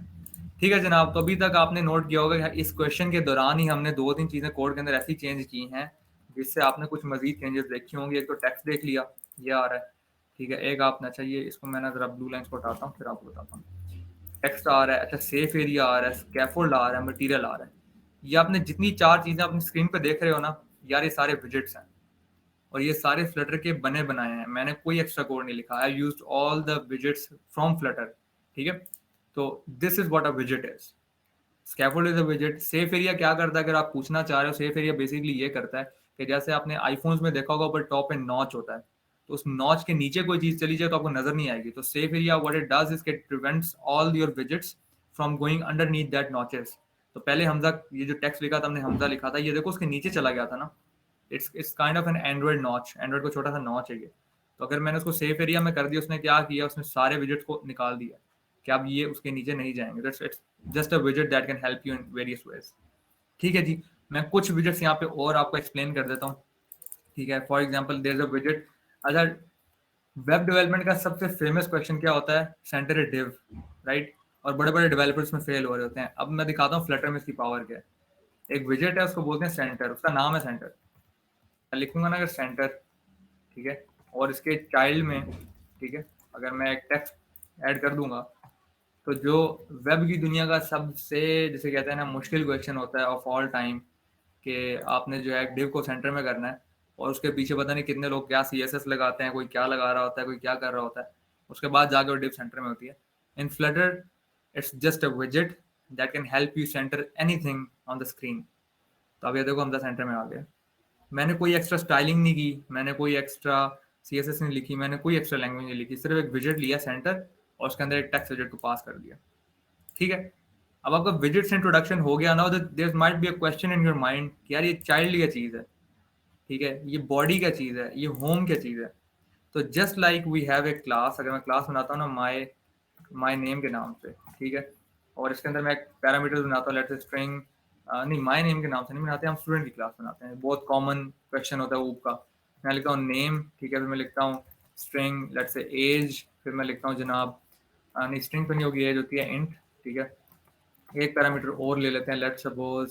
ठीक है जनाब। तो अभी तक आपने नोट किया होगा कि इस क्वेश्चन के दौरान ही हमने दो तीन चीजें कोड के अंदर ऐसी चेंज की हैं जिससे आपने कुछ मजीद चेंजेस देखी होंगी। एक तो टेक्स्ट देख लिया, ये आ रहा है, ठीक है। एक आपने, अच्छा ये इसको मैंने जरा ब्लू लाइन्स को हटाता हूँ, फिर आपको बताता हूँ। टेक्स्ट आ रहा है, अच्छा सेफ एरिया आ रहा है, स्कैफोल्ड आ रहा है, मटेरियल आ रहा है। ये आपने जितनी चार चीजें अपनी स्क्रीन पे देख रहे हो ना यार, ये सारे विजेट्स हैं, और ये सारे फ्लटर के बने बनाए हैं, मैंने कोई एक्स्ट्रा कोड नहीं लिखा, I used all the widgets from Flutter, ठीक है। तो this is what a विजेट is. Scaffold is a विजेट। Safe area क्या करता है, अगर आप पूछना चाह रहे हो, सेफ एरिया बेसिकली ये करता है कि जैसे आपने आईफोन्स में देखा होगा, ऊपर टॉप पे नॉच होता है, तो उस नॉच के नीचे कोई चीज चली जाए तो आपको नजर नहीं आएगी। तो safe area what it does is it prevents all your widgets from going underneath that notches. तो पहले हमजा, ये जो टेक्स्ट लिखा था हमने, हमजा लिखा था, ये देखो उसके नीचे चला गया था ना, it's kind of an Android notch, Android को छोटा सा नॉच है ये। तो अगर मैंने उसको सेफ एरिया में कर दिया, उसने क्या किया, उसने सारे विजेट्स को निकाल दिया कि अब ये उसके नीचे नहीं जाएंगे। दैट्स इट्स जस्ट अ विजेट that can help you in various ways, ठीक है जी। मैं कुछ विजेट्स यहाँ पे और आपको एक्सप्लेन कर देता हूँ, ठीक है। For example there is a विजेट, अच्छा वेब डेवलपमेंट का सबसे फेमस क्वेश्चन क्या होता है? सेंटर ए डिव, राइट। और बड़े बड़े डेवलपर्स में फेल हो रहे होते हैं। अब मैं दिखाता हूँ फ्लटर में इसकी पावर क्या है। एक विजेट है, उसको बोलते हैं सेंटर, उसका नाम है सेंटर। मैं लिखूंगा ना अगर सेंटर, ठीक है, और इसके चाइल्ड में, ठीक है, अगर मैं एक टेक्स्ट ऐड कर दूंगा, तो जो वेब की दुनिया का सबसे, जैसे कहते हैं ना, मुश्किल क्वेश्चन होता है ऑफ ऑल टाइम, कि आपने जो है डिव को सेंटर में करना है, और उसके पीछे पता नहीं कितने लोग क्या CSS लगाते हैं, कोई क्या लगा रहा होता है, कोई क्या कर रहा होता है, उसके बाद जाके वो डिव सेंटर में होती है। In Flutter, it's just a widget that can help you center anything on the screen. तो अब ये देखो हम द सेंटर में आ गए। मैंने कोई एक्स्ट्रा स्टाइलिंग नहीं की, मैंने कोई एक्स्ट्रा CSS नहीं लिखी, मैंने कोई एक्स्ट्रा लैंग्वेज नहीं लिखी, सिर्फ एक विजेट लिया सेंटर और उसके अंदर एक टेक्स्ट विजेट को पास कर दिया। ठीक है, अब आपका विजेट से इंट्रोडक्शन हो गया। Now there might be a question in your mind कि यार ये चाइल्ड क्या चीज़ है, ठीक है, ये बॉडी क्या चीज़ है, ये होम क्या चीज़ है। तो just like we have a class, अगर मैं क्लास बनाता हूँ ना माई नेम के नाम से, ठीक है, और इसके अंदर मैं एक पैरामीटर बनाता हूँ, लेट्स से स्ट्रिंग, नहीं माई नेम के नाम से नहीं बनाते, हम स्टूडेंट की क्लास बनाते हैं। बहुत कॉमन क्वेश्चन होता है ऊप का। मैं लिखता हूँ नेम, ठीक है, फिर मैं लिखता हूँ स्ट्रिंग लेट्स से एज, फिर मैं लिखता हूँ जनाब, नहीं स्ट्रिंग तो नहीं होगी, एज होती है इंट, ठीक है। एक पैरामीटर और ले लेते हैं, लेट्स सपोज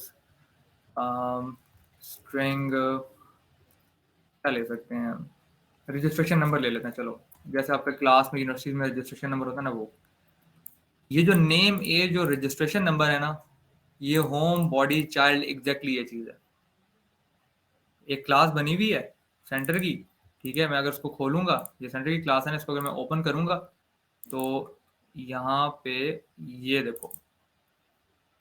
स्ट्रिंग क्या ले सकते हैं, रजिस्ट्रेशन नंबर ले लेते हैं। चलो, जैसे आपके क्लास में यूनिवर्सिटी में रजिस्ट्रेशन नंबर होता है ना, वो ये जो नेम एज और रजिस्ट्रेशन नंबर है ना, ये होम बॉडी चाइल्ड एग्जैक्टली ये चीज़ है। एक क्लास बनी हुई है सेंटर की, ठीक है, मैं अगर उसको खोलूंगा, ये सेंटर की क्लास है ना, इसको अगर मैं ओपन करूंगा तो यहाँ पे ये देखो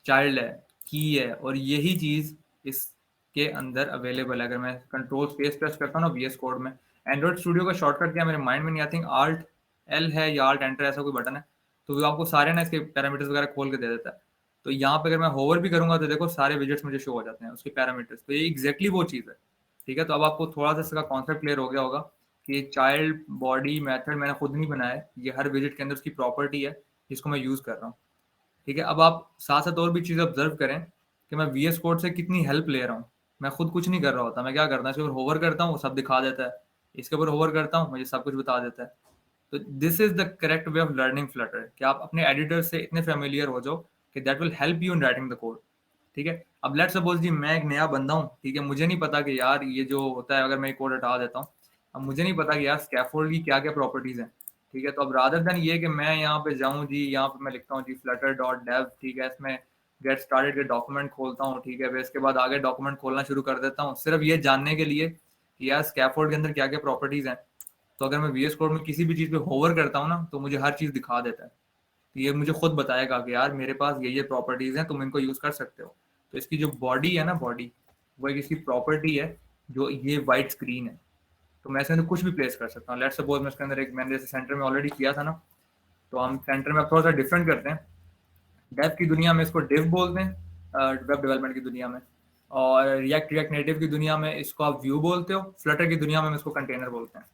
चाइल्ड है, की है, और यही चीज़ इसके अंदर अवेलेबल है। अगर मैं कंट्रोल स्पेस प्रेस करता हूँ ना VS कोड में, एंड्रॉइड स्टूडियो का शॉर्टकट क्या है मेरे माइंड में नहीं, आई थिंक Alt L है या Alt Enter ऐसा कोई बटन है, तो वो आपको सारे ना इसके पैरामीटर्स वगैरह खोल के दे देता है। तो यहाँ पे अगर मैं होवर भी करूंगा तो देखो सारे विजेट्स मुझे शो हो जाते हैं उसके पैरामीटर्स। तो ये एग्जैक्टली वो चीज़ है, ठीक है। तो अब आपको थोड़ा सा इसका कॉन्सेप्ट क्लियर हो गया होगा कि चाइल्ड बॉडी मेथड मैंने खुद नहीं बनाया है, ये हर विजेट के अंदर उसकी प्रॉपर्टी है जिसको मैं यूज़ कर रहा हूँ, ठीक है। अब आप साथ साथ और भी चीज़ ऑब्जर्व करें कि मैं VS कोड से कितनी हेल्प ले रहा हूँ। मैं खुद कुछ नहीं कर रहा होता, मैं क्या करता हूँ, इसके ऊपर होवर करता हूँ, सब दिखा देता है, इसके ऊपर होवर करता हूँ, मुझे सब कुछ बता देता है। तो this is the correct way of learning Flutter, कि आप अपने एडिटर से इतने फेमिलियर हो जाओ कि that will help you in writing the code, ठीक है। अब लेट्स सपोज जी मैं एक नया बंदा हूँ, ठीक है, मुझे नहीं पता कि यार ये जो होता है, अगर मैं कोड हटा देता हूँ, अब मुझे नहीं पता कि यार स्कैफोल्ड की क्या क्या प्रॉपर्टीज हैं, ठीक है। तो अब रादर देन ये कि मैं यहाँ पे जाऊँ जी, यहाँ पे मैं लिखता हूँ जी flutter.dev, ठीक है, इसमें गेट स्टार्टेड के डॉक्यूमेंट खोलता हूँ, ठीक है, फिर इसके बाद आगे डॉक्यूमेंट खोलना शुरू कर देता हूँ सिर्फ ये जानने के लिए कि यार स्कैफोल्ड के अंदर क्या क्या प्रॉपर्टीज हैं। तो अगर मैं VS कोड में किसी भी चीज़ पे होवर करता हूँ ना, तो मुझे हर चीज़ दिखा देता है। तो ये मुझे खुद बताएगा कि यार मेरे पास ये प्रॉपर्टीज हैं, तुम इनको यूज़ कर सकते हो। तो इसकी जो बॉडी है ना, बॉडी वो एक इसकी प्रॉपर्टी है, जो ये वाइट स्क्रीन है। तो मैं इसके अंदर कुछ भी प्लेस कर सकता हूँ। लेट्स सपोज मैं इसके अंदर एक, मैंने जैसे सेंटर में ऑलरेडी किया था ना, तो हम सेंटर में थोड़ा सा डिफरेंट करते हैं। डेव की दुनिया में इसको डिव बोलते हैं, वेब डेवलपमेंट की दुनिया में, और रिएक्ट नेटिव की दुनिया में इसको आप व्यू बोलते हो, फ्लटर की दुनिया में इसको कंटेनर बोलते हैं,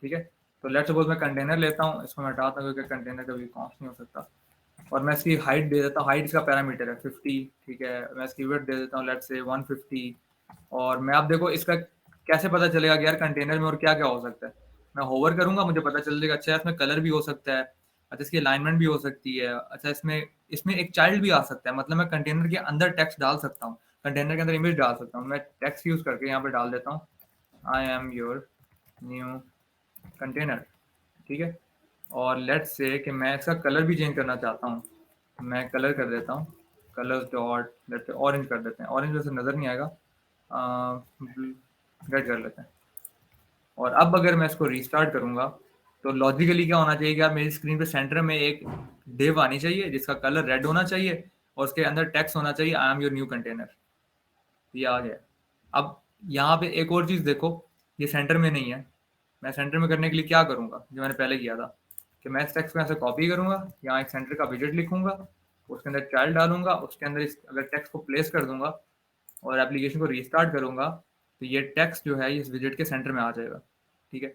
ठीक है। तो लेट्स सपोज मैं कंटेनर लेता हूँ, इसको मैं हटाता हूँ क्योंकि कंटेनर कभी कॉस्ट नहीं हो सकता, और मैं इसकी हाइट दे देता हूँ, हाइट इसका पैरामीटर है 50, ठीक है। मैं इसकी विड्थ दे देता हूँ लेट्स से 150, और मैं आप देखो इसका कैसे पता चलेगा कि यार कंटेनर में और क्या क्या हो सकता है। मैं होवर करूंगा, मुझे पता चल जाएगा, अच्छा इसमें कलर भी हो सकता है, अच्छा इसकी अलाइनमेंट भी हो सकती है, अच्छा इसमें इसमें एक चाइल्ड भी आ सकता है, मतलब मैं कंटेनर के अंदर टेक्स्ट डाल सकता हूँ, कंटेनर के अंदर इमेज डाल सकता हूँ। मैं टेक्स्ट यूज करके यहाँ पे डाल देता हूँ I am your new container, ठीक है। और लेट्स से कि मैं इसका कलर भी चेंज करना चाहता हूँ, मैं कलर कर देता हूँ colours dot, let's say orange कर देते हैं, ऑरेंज वैसे नज़र नहीं आएगा, रेड कर लेते हैं। और अब अगर मैं इसको रीस्टार्ट करूंगा तो लॉजिकली क्या होना चाहिए कि यार मेरी स्क्रीन पे सेंटर में एक डिव आनी चाहिए जिसका कलर रेड होना चाहिए और उसके अंदर टेक्स्ट होना चाहिए I am your new container. ये आ गया। अब यहाँ पे एक और चीज़ देखो, ये सेंटर में नहीं है। मैं सेंटर में करने के लिए क्या करूँगा, जो मैंने पहले किया था कि मैं इस टेक्स्ट को यहाँ से कॉपी करूँगा, यहाँ एक सेंटर का विजेट लिखूंगा, उसके अंदर चाइल्ड डालूंगा, उसके अंदर इस अगर टेक्स्ट को प्लेस कर दूंगा और एप्लीकेशन को रीस्टार्ट करूंगा तो ये टेक्स्ट जो है इस विजेट के सेंटर में आ जाएगा, ठीक है।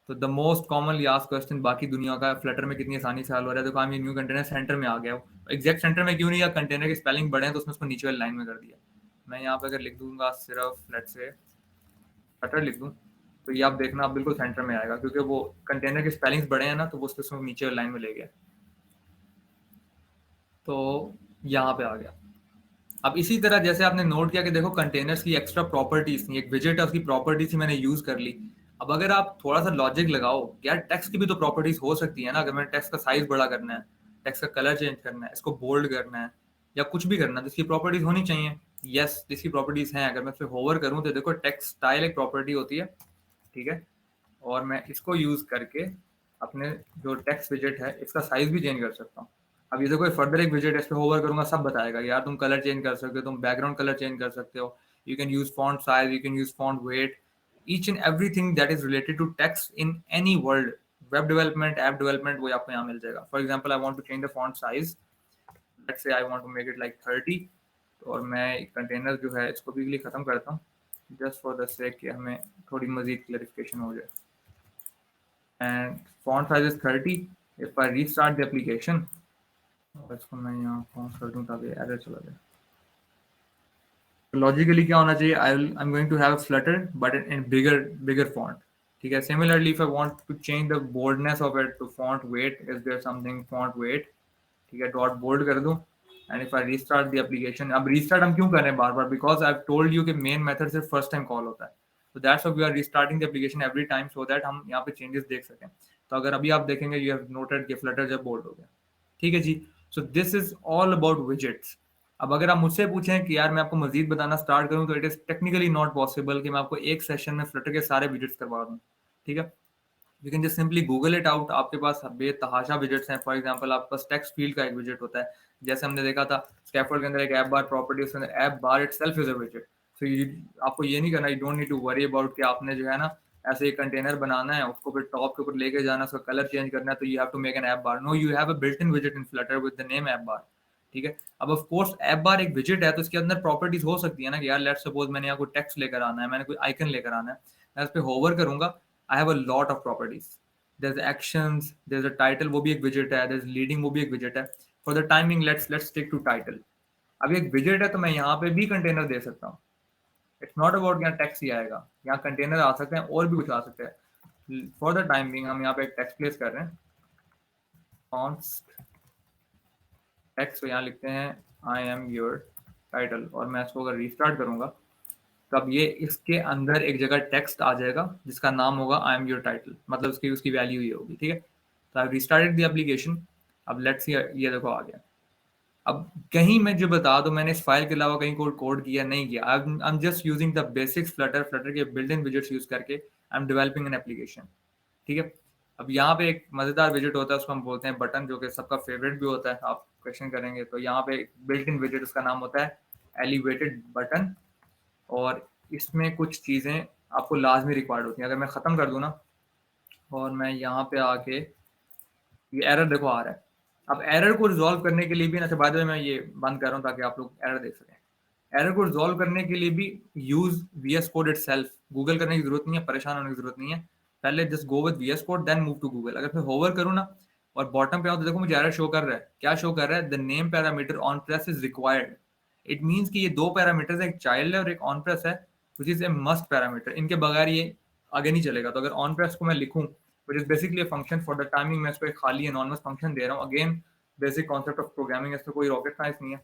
तो the most commonly asked question बाकी दुनिया का फ्लटर में कितनी आसानी से हल हो रहा है, देखो हम ये न्यू कंटेनर सेंटर में आ गया हो, एग्जैक्ट सेंटर में क्यों नहीं, या कंटेनर के स्पेलिंग बड़े हैं तो उसमें उसको नीचे वाली लाइन में कर दिया। मैं यहाँ पे अगर लिख दूंगा सिर्फ लेट्स से फ्लटर लिख दूँ तो ये आप देखना आप बिल्कुल सेंटर में आएगा, क्योंकि वो कंटेनर के स्पेलिंग्स बड़े हैं ना, तो वो उसको नीचे वाली लाइन में ले गया, तो यहाँ पे आ गया। अब इसी तरह जैसे आपने नोट किया कि देखो कंटेनर्स की एक्स्ट्रा प्रॉपर्टीज थी, एक विजेट है उसकी प्रॉपर्टीज थी मैंने यूज कर ली। अब अगर आप थोड़ा सा लॉजिक लगाओ, यार टेक्स्ट की भी तो प्रॉपर्टीज हो सकती है ना, अगर मैंने टेक्स्ट का साइज बड़ा करना है, टेक्स्ट का कलर चेंज करना है, इसको बोल्ड करना है या कुछ भी करना है, तो इसकी प्रॉपर्टीज होनी चाहिए। यस, इसकी प्रॉपर्टीज हैं। अगर मैं इस पर होवर करूँ तो देखो टेक्स्ट स्टाइल एक प्रॉपर्टी होती है, ठीक है, और मैं इसको यूज करके अपने जो टेक्स्ट विजेट है इसका साइज भी चेंज कर सकता हूँ। अब ये देखो फर्दर एक विजेट इस पे होवर करूंगा सब बताएगा यार तुम कलर चेंज कर सकते हो, तुम बैकग्राउंड कलर चेंज कर सकते हो, you can use font size, you can use font weight, each and everything that is related to text in any world, web development, app development, वो आपको यहाँ मिल जाएगा. For example, I want to change the font size. Let's say I want to make it like 30. और मैं कंटेनर जो है इसको भी खत्म करता हूँ just for the sake कि हमें थोड़ी मजीद क्लैरिफिकेशन हो जाए. And font size is 30. If I restart the application, इसको मैं यहाँ पहुँच कर दूँ ताकि एरर चला जाए. लॉजिकली क्या होना चाहिए, I am going to have Flutter but in bigger font. ठीक है. Similarly if I want to change the boldness of it to font weight, is there something font weight. ठीक है. डॉट बोल्ड कर दूं and if I restart the application. अब रीस्टार्ट हम क्यों कर रहे हैं बार बार, because I have told you कि मेन मेथड सिर्फ फर्स्ट टाइम कॉल होता है. तो that's why we are restarting the application every time so that हम यहाँ पे चेंजेस देख सकें. तो अगर अभी आप देखेंगे यू हैव नोटेड कि फ्लटर जब बोल्ड हो गया. ठीक है जी. So this is all about widgets. अब अगर आप मुझसे पूछें कि यार मैं आपको मजीद बताना स्टार्ट करूं तो it is technically not possible कि मैं आपको एक सेशन में फ्लटर के सारे विजेट्स करवा दूं. ठीक है. You can just simply Google it out. आपके पास बेतहाशा विजेट्स हैं. फॉर एग्जांपल आपके पास टेक्स्ट फील्ड का एक विजेट होता है, जैसे हमने देखा था स्कैफोल्ड के अंदर एक ऐप बार प्रॉपर्टी, उसके अंदर app bar itself is a विजेट. सो आपको ये नहीं करना, you don't need to worry about कि आपने जो है ना ऐसे एक कंटेनर बनाना है, उसको फिर टॉप के ऊपर लेके जाना, उसका कलर चेंज करना है, तो you have to make an app bar. No, you have a built in विजेट in Flutter with the name app bar. ठीक है. अब ऑफ कोर्स ऐप बार एक विजेट है तो इसके अंदर प्रॉपर्टीज हो सकती है ना कि यार लेट्स सपोज मैंने यहाँ कोई टेक्स्ट लेकर आना है, मैंने कोई आइकन लेकर आना है, मैं उस पर होवर करूंगा, I have a lot of properties. there's actions, there's a title, वो भी एक widget है, there's leading, वो भी एक widget है. For the timing, let's stick to title. अब एक widget है तो मैं यहाँ पे भी कंटेनर दे सकता हूँ. It's not about यहाँ text ही आएगा, यहाँ कंटेनर आ सकते हैं और भी कुछ आ सकते हैं. For the time being हम यहाँ पे एक text place कर रहे हैं, const text, तो यहाँ लिखते हैं I am your title, और मैं इसको अगर restart करूँगा तब ये इसके अंदर एक जगह टेक्स्ट आ जाएगा जिसका नाम होगा आई एम योर टाइटल, मतलब उसकी वैल्यू ये होगी. ठीक है. तो आई रिस्टार्टेड द एप्लीकेशन. अब लेट्स सी, ये देखो आ गया. अब कहीं मैं जो बता दूं मैंने इस फाइल के अलावा कहीं कोड किया नहीं किया. I am just using the basics Flutter के बिल्ट इन विजेट्स यूज करके I am developing an application. ठीक है. अब यहाँ पे एक मजेदार विजेट होता है, उसको हम बोलते हैं बटन, जो कि सबका फेवरेट भी होता है. आप क्वेश्चन करेंगे तो यहाँ पे बिल्ट इन विजेट, उसका नाम होता है एलिवेटेड बटन, और इसमें कुछ चीज़ें आपको लाजमी रिक्वायर्ड होती हैं. अगर मैं ख़त्म कर दूँ ना और मैं यहाँ पे आके, ये एरर देखो आ रहा है. अब एरर को रिजॉल्व करने के लिए भी ना, अच्छा बाद में मैं ये बंद कर रहा हूँ ताकि आप लोग एरर देख सकें. एरर को रिजॉल्व करने के लिए भी use VS code itself. Google करने की जरूरत नहीं है, परेशान होने की जरूरत नहीं है. पहले just go with VS code then move to Google. अगर मैं होवर करूँ ना और बॉटम पे आऊँ तो देखो मुझे एरर शो कर रहा है. क्या शो कर रहा है? The name parameter on press is required. It means कि ये दो पैरामीटर्स है, एक चाइल्ड है और एक ऑन प्रेस है, which is a must parameter. इनके बगैर ये आगे नहीं चलेगा. तो अगर ऑन प्रेस को मैं लिखूं, which is basically function for the timing, मैं इसको एक खाली एनॉनिमस फंक्शन दे रहा हूँ. Again basic concept of programming, इसमें कोई रॉकेट साइंस नहीं है.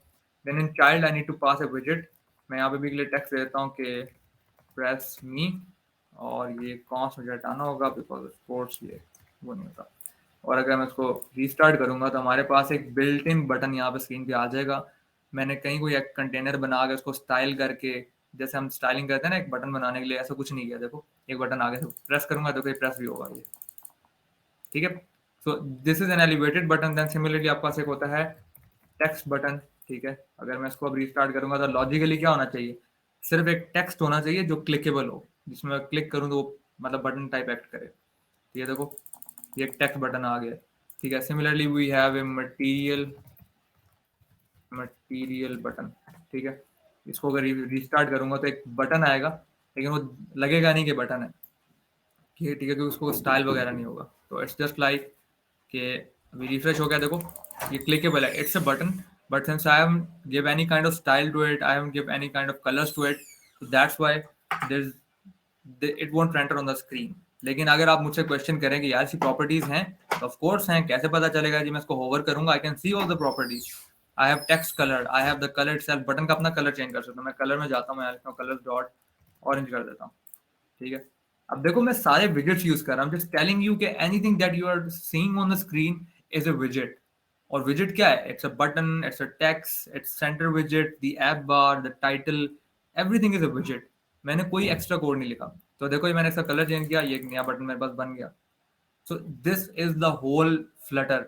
Then in child I need to pass a विजेट. मैं यहाँ पे भी टेक्स्ट देता हूँ कि प्रेस मी, और ये कौन सा मुझे हटाना होगा बिकॉज स्पोर्ट्स ये वो नहीं होता. और अगर मैं इसको रीस्टार्ट करूंगा तो हमारे पास एक बिल्ट इन बटन यहाँ पे स्क्रीन पे आ जाएगा. मैंने कहीं कोई एक कंटेनर बना के उसको स्टाइल करके, जैसे हम स्टाइलिंग करते हैं ना एक बटन बनाने के लिए, ऐसा कुछ नहीं किया. देखो एक बटन आगे से प्रेस करूंगा तो प्रेस भी होगा ये. ठीक है. So this is an elevated button. Then similarly आपके पास एक होता है टेक्स्ट बटन. ठीक है. अगर मैं इसको अब रीस्टार्ट करूंगा तो लॉजिकली क्या होना चाहिए, सिर्फ एक टेक्स्ट होना चाहिए जो क्लिकेबल हो, जिसमें मैं क्लिक करूँ तो वो मतलब बटन टाइप एक्ट करे. ये देखो ये एक टेक्स्ट बटन आ गया. ठीक है. Similarly we have a material button. ठीक है. इसको अगर रीस्टार्ट करूंगा तो एक बटन आएगा, लेकिन वो लगेगा नहीं कि बटन है. ठीक है. क्योंकि उसको स्टाइल वगैरह नहीं होगा. तो इट्स जस्ट लाइक कि अभी रिफ्रेश हो गया, देखो ये क्लिकेबल है, it's a button, but since I have give any kind of style to it, I have give any kind of colours to it, so that's why it won't render on the screen. लेकिन अगर आप मुझसे क्वेश्चन करें कि यार सी प्रॉपर्टीज हैं, तो ऑफ कोर्स हैं. कैसे पता चलेगा जी? मैं इसको होवर करूंगा, I can see all the properties. I have text colour, I have the colour itself. Button का अपना कलर चेंज कर सकता हूँ. मैं कलर में जाता हूँ, मैं लिखता हूँ कलर डॉट ऑरेंज कर देता हूँ. ठीक है. अब देखो मैं सारे विजेट्स यूज कर रहा हूँ. जस्ट टेलिंग यू कि anything that you are seeing on the screen is a विजेट. और विजेट क्या है? It's a button, it's a text, its centre विजेट, the app bar, the title, everything is a विजेट. मैंने कोई एक्स्ट्रा कोड नहीं लिखा. तो देखो ये मैंने इसका कलर चेंज किया, ये एक नया बटन मेरे पास बन गया. So this is the whole Flutter.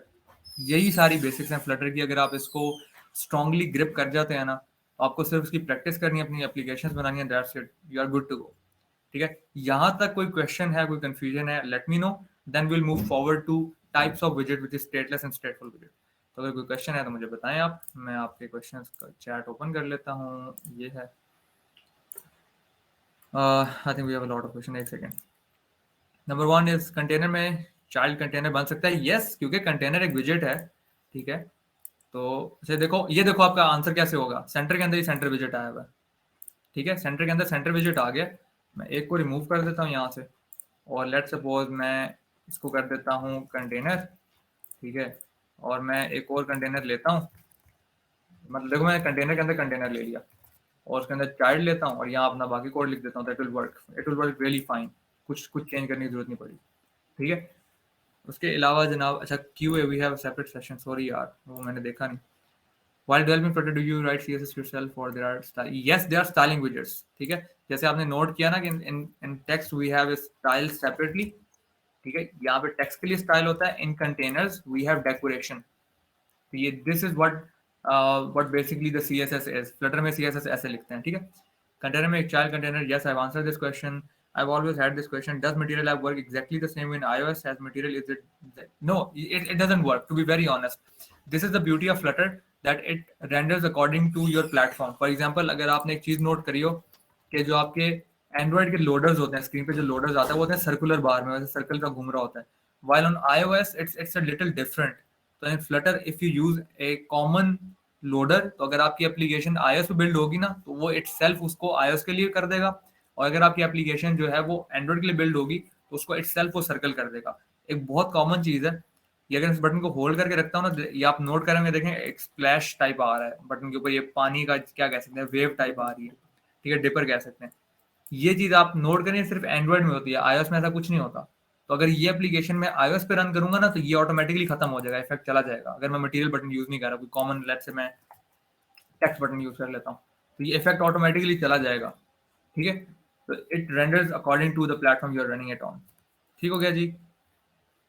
यही सारी बेसिक्स हैं फ्लटर की। अगर आप इसको स्ट्रांगली ग्रिप कर जाते हैं ना, आपको सिर्फ उसकी प्रैक्टिस करनी है, अपनी एप्लीकेशंस बनानी है, that's it, you are good to go. ठीक है, यहाँ तक कोई क्वेश्चन है, कोई कंफ्यूजन है, let me know, then will move forward two types of विजेट which is stateless and stateful विजेट। तो अगर कोई क्वेश्चन है तो मुझे बताएं आप, मैं आपके क्वेश्चंस का चैट ओपन कर लेता हूँ। ये है, I think we have a lot of question. एक सेकेंड। नंबर 1 इज कंटेनर में चाइल्ड कंटेनर बन सकता है? यस, क्योंकि कंटेनर एक विजेट है। ठीक है, तो इसे देखो, ये देखो आपका आंसर कैसे होगा, सेंटर के अंदर ही सेंटर विजेट आया हुआ है। ठीक है, सेंटर के अंदर सेंटर विजेट आ गया। मैं एक को रिमूव कर देता हूँ यहाँ से, और लेट सपोज मैं इसको कर देता हूँ कंटेनर। ठीक है, और मैं एक और कंटेनर लेता हूँ, मतलब देखो मैं कंटेनर के अंदर कंटेनर ले लिया, और उसके अंदर चाइल्ड लेता हूँ, और यहाँ अपना बाकी कोड लिख देता हूँ। That will work, it will work really fine. कुछ चेंज करने की जरूरत नहीं पड़ी। ठीक है, उसके अलावा जनाब, अच्छा Q A V have separate session, sorry यार वो मैंने देखा नहीं। While developing Flutter, do you write CSS yourself or there are style? Yes, there are styling widgets. ठीक है, जैसे आपने नोट किया ना कि in text we have styles separately. ठीक है, यहाँ पे टेक्स्ट के लिए स्टाइल होता है, इन कंटेनर्स वी हैव डेकोरेशन। तो ये this is what basically the CSS is. Flutter में CSS ऐसे लिखते हैं। ठीक है, कंटेनर में एक child container. Yes, I have answered this question. I've always had this question. Does Material App work exactly the same in iOS as Material? Is it? No, it doesn't work. To be very honest, this is the beauty of Flutter, that it renders according to your platform. For example, अगर आपने एक चीज नोट करी हो कि जो आपके एंड्रॉइड के लोडर्स होते हैं, स्क्रीन पे जो लोडर्स आता है वो होता है सर्कुलर बार में, वैसे सर्कल का घूम रहा होता है। While on iOS it's a little different. तो इन Flutter if you use a common loader, तो अगर आपकी एप्लीकेशन iOS पे बिल्ड होगी ना, तो वो इटसेल्फ उसको iOS के लिए कर देगा, और अगर आपकी एप्लीकेशन जो है वो एंड्रॉइड के लिए बिल्ड होगी तो उसको इटसेल्फ वो सर्कल कर देगा। एक बहुत कॉमन चीज है ये। अगर इस बटन को होल्ड करके रखता हूँ ना, ये आप नोट करेंगे, देखें एक स्प्लैश टाइप आ रहा है बटन के ऊपर, ये पानी का क्या कह सकते हैं, वेव टाइप आ रही है। ठीक है, डिपर कह सकते हैं। ये चीज आप नोट करें, सिर्फ एंड्रॉइड में होती है, iOS में ऐसा कुछ नहीं होता। तो अगर ये एप्लीकेशन मैं iOS पे रन करूंगा ना, तो ये ऑटोमेटिकली खत्म हो जाएगा, इफेक्ट चला जाएगा। अगर मैं मटेरियल बटन यूज नहीं कर रहा, कोई कॉमन लेट से मैं टेक्स्ट बटन यूज कर लेता हूँ, तो ये इफेक्ट ऑटोमेटिकली चला जाएगा। ठीक है, तो it renders according to the platform you are running it on. ठीक हो गया जी।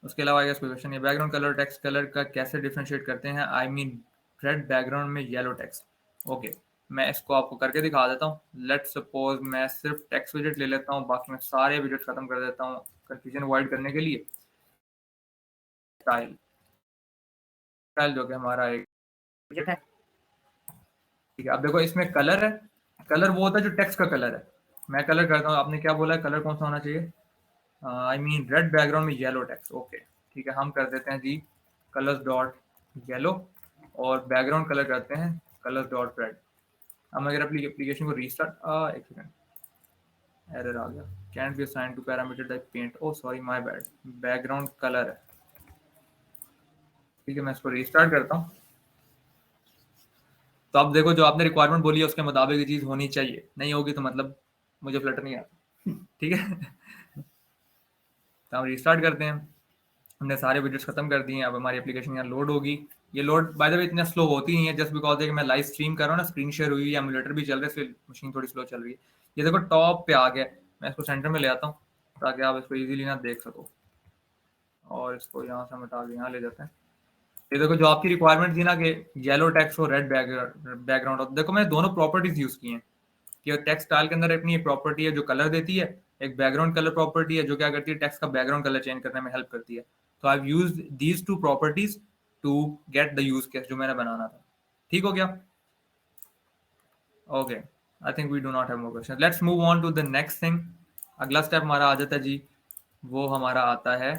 उसके अलावा कोई क्वेश्चन है? बैकग्राउंड कलर टेक्स्ट कलर का कैसे डिफरेंशिएट करते हैं? आई मीन रेड बैकग्राउंड में येलो टेक्स्ट। ओके, मैं इसको आपको करके दिखा देता हूँ। लेट सपोज मैं सिर्फ टेक्स्ट विजेट ले लेता हूँ, बाकी मैं सारे विजेट खत्म कर देता हूँ कंफ्यूजन अवॉइड करने के लिए। स्टाइल, स्टाइल जो कि हमारा एक विजेट है। ठीक है, अब देखो इसमें कलर है। कलर वो होता है जो टेक्स्ट का कलर है। मैं कलर करता हूँ, आपने क्या बोला है कलर कौन सा होना चाहिए? आई मीन रेड बैकग्राउंड में येलो टेक्स्ट। ओके, ठीक है, हम कर देते हैं जी कलर्स डॉट येलो, और बैकग्राउंड कलर करते हैं कलर्स डॉट रेड। हम अगर अपनी एप्लीकेशन को रीस्टार्ट, एक सेकंड, एरर आ गया, can't be assigned to parameter type paint, oh sorry my bad, background colour है। ठीक है, मैं इसको रीस्टार्ट करता हूँ। तो आप देखो जो आपने रिक्वायरमेंट बोली है उसके मुताबिक ये चीज़ होनी चाहिए, नहीं होगी तो मतलब मुझे फ्लटर नहीं आता। ठीक है, तो हम रीस्टार्ट करते हैं। हमने सारे विजेट्स खत्म कर दिए हैं, अब हमारी एप्लीकेशन यहाँ लोड होगी। ये लोड बाय द वे इतना स्लो होती नहीं है, जस्ट बिकॉज है कि मैं लाइव स्ट्रीम कर रहा हूँ ना, स्क्रीन शेयर हुई है, एमुलेटर भी चल रहा है, इसलिए मशीन थोड़ी स्लो चल रही है। ये देखो टॉप पे आ गया, मैं इसको सेंटर में ले आता हूँ ताकि आप इसको इजीली ना देख सको, और इसको यहाँ से हटा के यहाँ ले जाते हैं। ये देखो जो आपकी रिक्वायरमेंट थी ना कि येलो टेक्स्ट और रेड बैकग्राउंड हो, देखो मैंने दोनों प्रॉपर्टीज यूज की हैं कि टेक्स्ट स्टाइल के अंदर अपनी एक प्रॉपर्टी है जो कलर देती है, एक बैकग्राउंड कलर प्रॉपर्टी है जो क्या करती है टेक्स्ट का बैकग्राउंड कलर चेंज करने में हेल्प करती है। तो I use these two properties to get the use case जो मैंने बनाना था। ठीक हो गया? Okay, I think we do not have more question, let's move on to the next thing. अगला स्टेप हमारा आ जाता है जी, वो हमारा आता है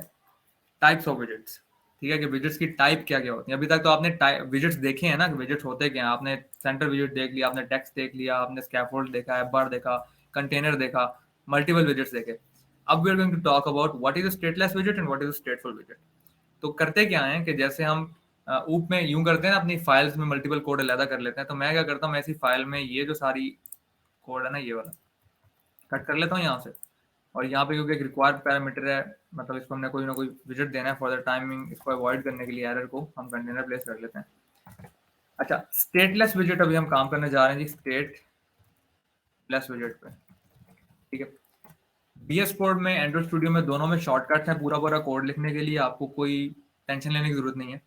टाइप्स ऑफ विजेट्स। ठीक है, कि विजेट्स की टाइप क्या क्या होती है। अभी तक तो आपने विजेट्स देखे हैं ना कि विजेट्स होते क्या हैं। आपने सेंटर विजेट देख लिया, आपने टेक्स्ट देख लिया, आपने स्कैफोल्ड देखा, एप बार देखा, कंटेनर देखा, मल्टीपल विजेट्स देखे। अब we are going to talk about what is a stateless विजेट एंड व्हाट इज अ स्टेटफुल विजेट। तो करते क्या है कि जैसे हम ऊप में यूं करते हैं ना, अपनी फाइल्स में मल्टीपल कोड अलग कर लेते हैं, तो मैं क्या करता हूँ, ऐसी फाइल में ये जो सारी कोड है ना, ये वाला कट कर लेता हूँ यहाँ से, और यहाँ पे क्योंकि एक रिक्वायर्ड पैरामीटर है, मतलब इसको हमने कोई ना कोई विजेट देना है फॉर द टाइमिंग, इसको अवॉइड करने के लिए एरर को हम कंटेनर प्लेस कर लेते हैं। अच्छा, स्टेटलेस विजेट अभी हम काम करने जा रहे हैं जी, स्टेटलेस विजेट पे। ठीक है, VS कोड में, एंड्रॉइड स्टूडियो में, दोनों में शॉर्टकट्स हैं पूरा पूरा कोड लिखने के लिए, आपको कोई टेंशन लेने की जरूरत नहीं है,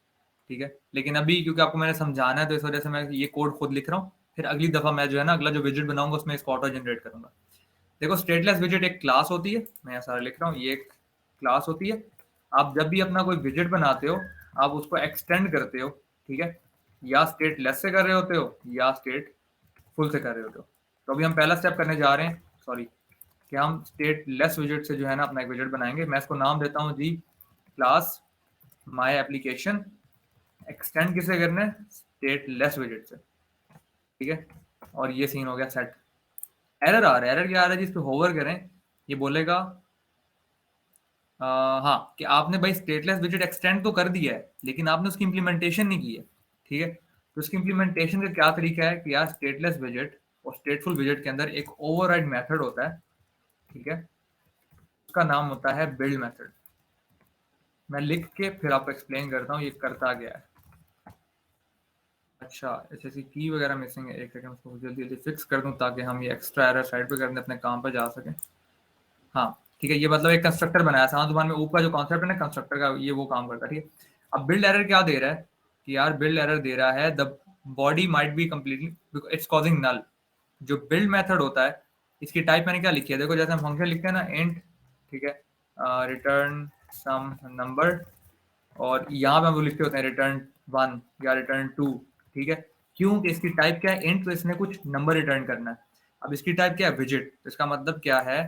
ठीक है। लेकिन अभी क्योंकि आपको मैंने समझाना है तो इस वजह से मैं ये कोड खुद लिख रहा हूँ, फिर अगली दफा मैं जो है ना अगला जो विजिट बनाऊंगा उसमें इसको ऑटो जनरेट करूंगा। देखो स्टेटलेस विजिट एक क्लास होती है, मैं यहाँ सारा लिख रहा हूँ, ये एक क्लास होती है। आप जब भी अपना कोई विजिट बनाते हो आप उसको एक्सटेंड करते हो, ठीक है, या स्टेटलेस से कर रहे होते हो या स्टेट फुल से कर रहे होते हो। तो अभी हम पहला स्टेप करने जा रहे हैं, सॉरी, कि हम स्टेटलेस विजिट से जो है ना अपना एक विजिट बनाएंगे। मैं इसको नाम देता हूँ जी क्लास माई एप्लीकेशन। एक्सटेंड किसे करना है? स्टेटलेस विजिट से, ठीक है। और ये सीन हो गया सेट। एरर आ रहा है, एरर क्या आ रहा है जी, इस पे होवर करें, ये बोलेगा हाँ कि आपने भाई स्टेटलेस विजिट एक्सटेंड तो कर दिया है लेकिन आपने उसकी इम्प्लीमेंटेशन नहीं की है, ठीक है। तो उसकी इम्प्लीमेंटेशन का क्या तरीका है कि यार स्टेटलेस विजिट और स्टेटफुल विजिट के अंदर एक ओवरराइड मेथड होता है, ठीक है, उसका नाम होता है बिल्ड मेथड। मैं लिख के फिर आपको एक्सप्लेन करता हूँ ये करता क्या है। अच्छा, ऐसी की वगैरह मिसिंग है, एक सेकंड उसको जल्दी जल्दी फिक्स कर दूं ताकि हम ये एक्स्ट्रा एरर साइड पे करने अपने काम पे जा सकें। हाँ ठीक है, ये मतलब एक कंस्ट्रक्टर बनाया सामान दुकान में, ऊपर जो कॉन्सेप्ट है ना कंस्ट्रक्टर का, ये वो काम करता है, ठीक है। अब बिल्ड एरर क्या दे रहा है कि यार बिल्ड एरर दे रहा है the body might be completely it's causing null. जो बिल्ड मेथड होता है इसकी टाइप मैंने क्या लिखी है, देखो जैसे हम फंक्शन लिखते हैं ना इंट, ठीक है, रिटर्न सम नंबर, और यहाँ पे हम वो लिखते होते हैं रिटर्न 1 या रिटर्न 2, ठीक है। क्यों कि इसकी टाइप क्या है इंट, तो इसने कुछ नंबर रिटर्न करना है। अब इसकी टाइप क्या है विजिट, तो इसका मतलब क्या है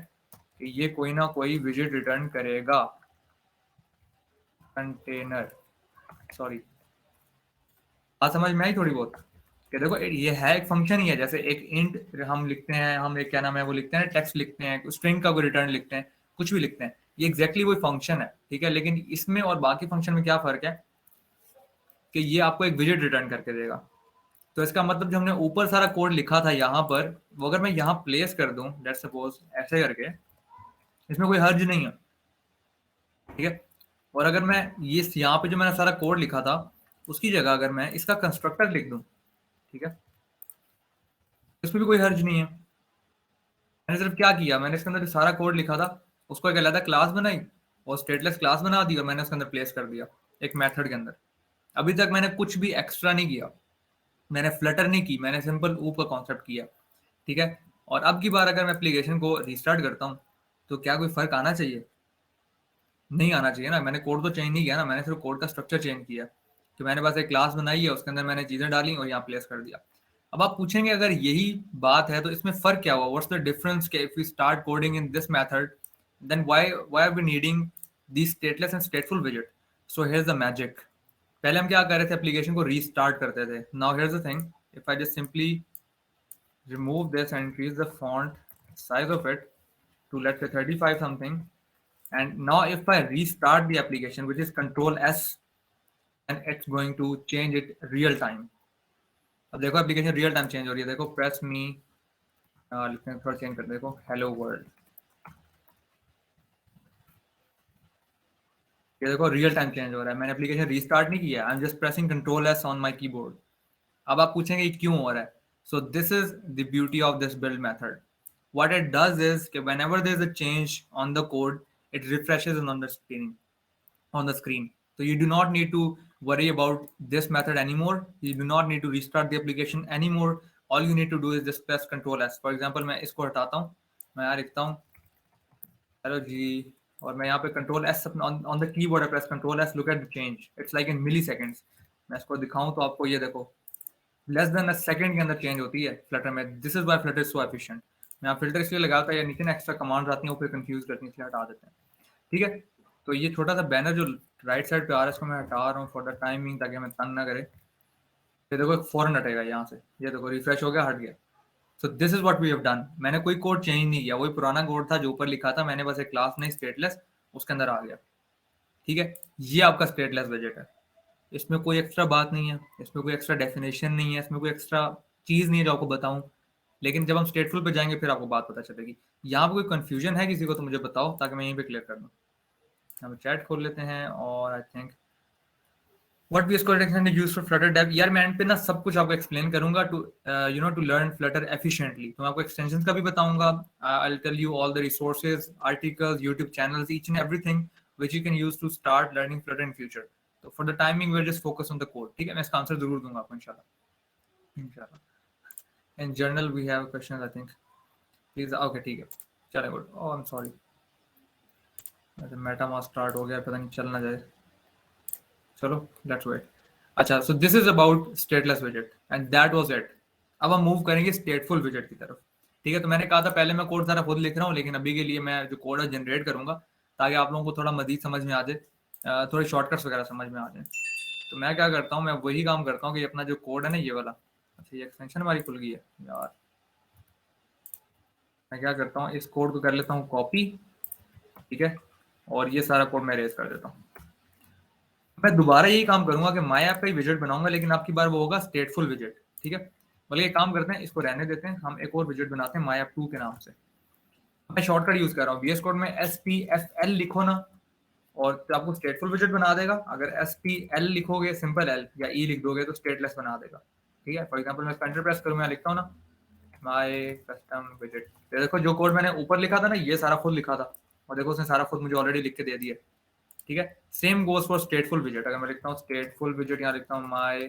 कि ये कोई ना कोई विजिट रिटर्न करेगा। कंटेनर, सॉरी, बात समझ में आई थोड़ी बहुत कि देखो ये है एक फंक्शन ही है, जैसे एक इंट हम लिखते हैं, हम एक क्या नाम है वो लिखते हैं टेक्स्ट लिखते हैं, स्ट्रिंग का कोई रिटर्न लिखते हैं, कुछ भी लिखते हैं, ये एग्जैक्टली वही फंक्शन है, ठीक है। लेकिन इसमें और बाकी फंक्शन में क्या फर्क है कि ये आपको एक विजिट रिटर्न करके देगा। तो इसका मतलब जो हमने ऊपर सारा कोड लिखा था यहाँ पर, वो अगर मैं यहाँ प्लेस कर दूं लेट्स सपोज ऐसे करके, इसमें कोई हर्ज नहीं है, ठीक है। और अगर मैं ये यहाँ पे जो मैंने सारा कोड लिखा था उसकी जगह अगर मैं इसका कंस्ट्रक्टर लिख दूं, ठीक है, इसमें भी कोई हर्ज नहीं है। मैंने सिर्फ क्या किया, मैंने इसके अंदर जो सारा कोड लिखा था उसको एक अलग क्लास बनाई और स्टेटलेस क्लास बना दी और मैंने उसके अंदर प्लेस कर दिया एक मेथड के अंदर। अभी तक मैंने कुछ भी एक्स्ट्रा नहीं किया, मैंने फ्लटर नहीं की, मैंने सिंपल ऊप का कॉन्सेप्ट किया, ठीक है। और अब की बार अगर मैं एप्लीकेशन को रिस्टार्ट करता हूँ तो क्या कोई फर्क आना चाहिए? नहीं आना चाहिए ना, मैंने कोड तो चेंज नहीं किया ना, मैंने सिर्फ कोड का स्ट्रक्चर चेंज किया। तो मैंने बस एक क्लास बनाई है, उसके अंदर मैंने चीज़ें डाली और यहाँ प्लेस कर दिया। अब आप पूछेंगे अगर यही बात है तो इसमें फ़र्क क्या हुआ, व्हाट्स द डिफरेंस के if we start coding in this method then why are we needing this stateless and stateful विजिट। So here's the magic. पहले हम क्या कर रहे थे, एप्लीकेशन को रीस्टार्ट करते थे। Now here's the thing, if I just simply remove this and increase the font size of it to let's say 35 something, and now if I restart the application which is control S, and it's going to change it real time। अब देखो एप्लीकेशन रियल टाइम चेंज हो रही है, देखो प्रेस मी, लिखते हैं थोड़ा चेंज कर, देखो हेलो वर्ल्ड, ये देखो रियल टाइम चेंज हो रहा है, मैंने एप्लीकेशन रीस्टार्ट नहीं किया, I am just pressing control S on my keyboard. अब आप पूछेंगे ये क्यों हो रहा है, so this is the beauty of this build method. What it does is कि whenever there is a change on the code, it refreshes on the screen, on the screen. So you do not need to worry about this method anymore. You do not need to restart the application anymore. All you need to do is just press Control S. For example, मैं इसको हटाता हूँ, मैं यहाँ लिखता हूँ हेलो जी, और मैं यहाँ पे control S on the keyboard press control S, look at the change, it's like in milliseconds. मैं इसको दिखाऊं तो आपको ये देखो लेस देन अ सेकंड के अंदर चेंज होती है फ्लटर में। This is why Flutter is so efficient. मैं फिल्टर इसलिए लगाता है या नीचे ना एक्स्ट्रा कमांड्स आती हैं ऊपर कंफ्यूज करती हैं, इसलिए हटा देते हैं, ठीक है। तो ये छोटा सा बैनर जो राइट साइड पे आ रहा है इसको मैं हटा रहा हूँ फॉर द टाइमिंग, ताकि हमें तंग ना करे। ये देखो फौरन हटेगा यहाँ से, ये देखो रिफ्रेश हो गया, हट गया। So this is what we have done. मैंने कोई कोड चेंज नहीं किया, वही पुराना कोड था जो ऊपर लिखा था, मैंने बस एक क्लास नहीं स्टेटलेस उसके अंदर आ गया, ठीक है। ये आपका स्टेटलेस बजट है, इसमें कोई एक्स्ट्रा बात नहीं है, इसमें कोई एक्स्ट्रा डेफिनेशन नहीं है, इसमें कोई एक्स्ट्रा चीज़ नहीं है जो आपको बताऊं। लेकिन जब हम स्टेटफुल पे जाएंगे फिर आपको बात पता चलेगी। यहाँ पे कोई कंफ्यूजन है किसी को तो मुझे बताओ, ताकि मैं यहीं पे क्लियर कर दूँ। हम चैट खोल लेते हैं और I think what VS Code extension is used for Flutter dev? यार मैं एंड पे ना सब कुछ आपको एक्सप्लेन करूंगा to to learn Flutter efficiently. तो मैं आपको एक्सटेंशंस का भी बताऊंगा. I'll tell you all the resources, articles, YouTube channels, each and everything which you can use to start learning Flutter in future. So for the timing we'll just focus on the code. ठीक है, मैं इसका आंसर जरूर दूंगा आपको इंशाल्लाह. In journal we have questions I think. Please okay ठीक है. चलो good. Oh I'm sorry. MetaMask start हो गया, पता नहीं चल ना जाए. चलो लेट्स वेट. अच्छा, so this is about stateless विजेट एंड दैट वाज इट. अब हम मूव करेंगे स्टेटफुल विजेट की तरफ. ठीक है, तो मैंने कहा था पहले मैं कोड सारा खुद लिख रहा हूँ, लेकिन अभी के लिए मैं जो कोड है जनरेट करूंगा ताकि आप लोगों को थोड़ा मजीद समझ में आ जाए, थोड़े शॉर्टकट्स वगैरह समझ में आ जाए. तो मैं क्या करता हूँ, मैं वही काम करता हूँ कि अपना जो कोड है ना ये वाला, अच्छा ये एक्सटेंशन हमारी खुल गई है यार. मैं क्या करता हूँ, इस कोड को कर लेता हूँ कॉपी. ठीक है, और ये सारा कोड मैं रेज कर देता हूँ. मैं दोबारा यही काम करूंगा कि माई ऐप का ही विजेट बनाऊंगा, लेकिन आपकी बार वो होगा स्टेटफुल विजेट. ठीक है, बल्कि एक काम करते हैं, इसको रहने देते हैं, हम एक और विजेट बनाते हैं माई ऐप 2 के नाम से. मैं शॉर्टकट यूज कर रहा हूँ, VS कोड में SPFL लिखो ना, और तो आपको स्टेटफुल विजेट बना देगा. अगर SPL लिखोगे, सिंपल L या E लिख दोगे तो स्टेटलेस बना देगा. ठीक है, फॉर एग्जाम्पल मैं एंटर प्रेस करूँ, मैं लिखता हूँ ना माई कस्टम विजेट. देखो जो कोड मैंने ऊपर लिखा था ना, ये सारा खुद लिखा था, और देखो उसने सारा खुद मुझे ऑलरेडी लिख के दे दिया. ठीक है, सेम गोज फॉर स्टेटफुल विजेट. अगर मैं लिखता हूँ स्टेटफुल विजेट, यहाँ लिखता हूँ माई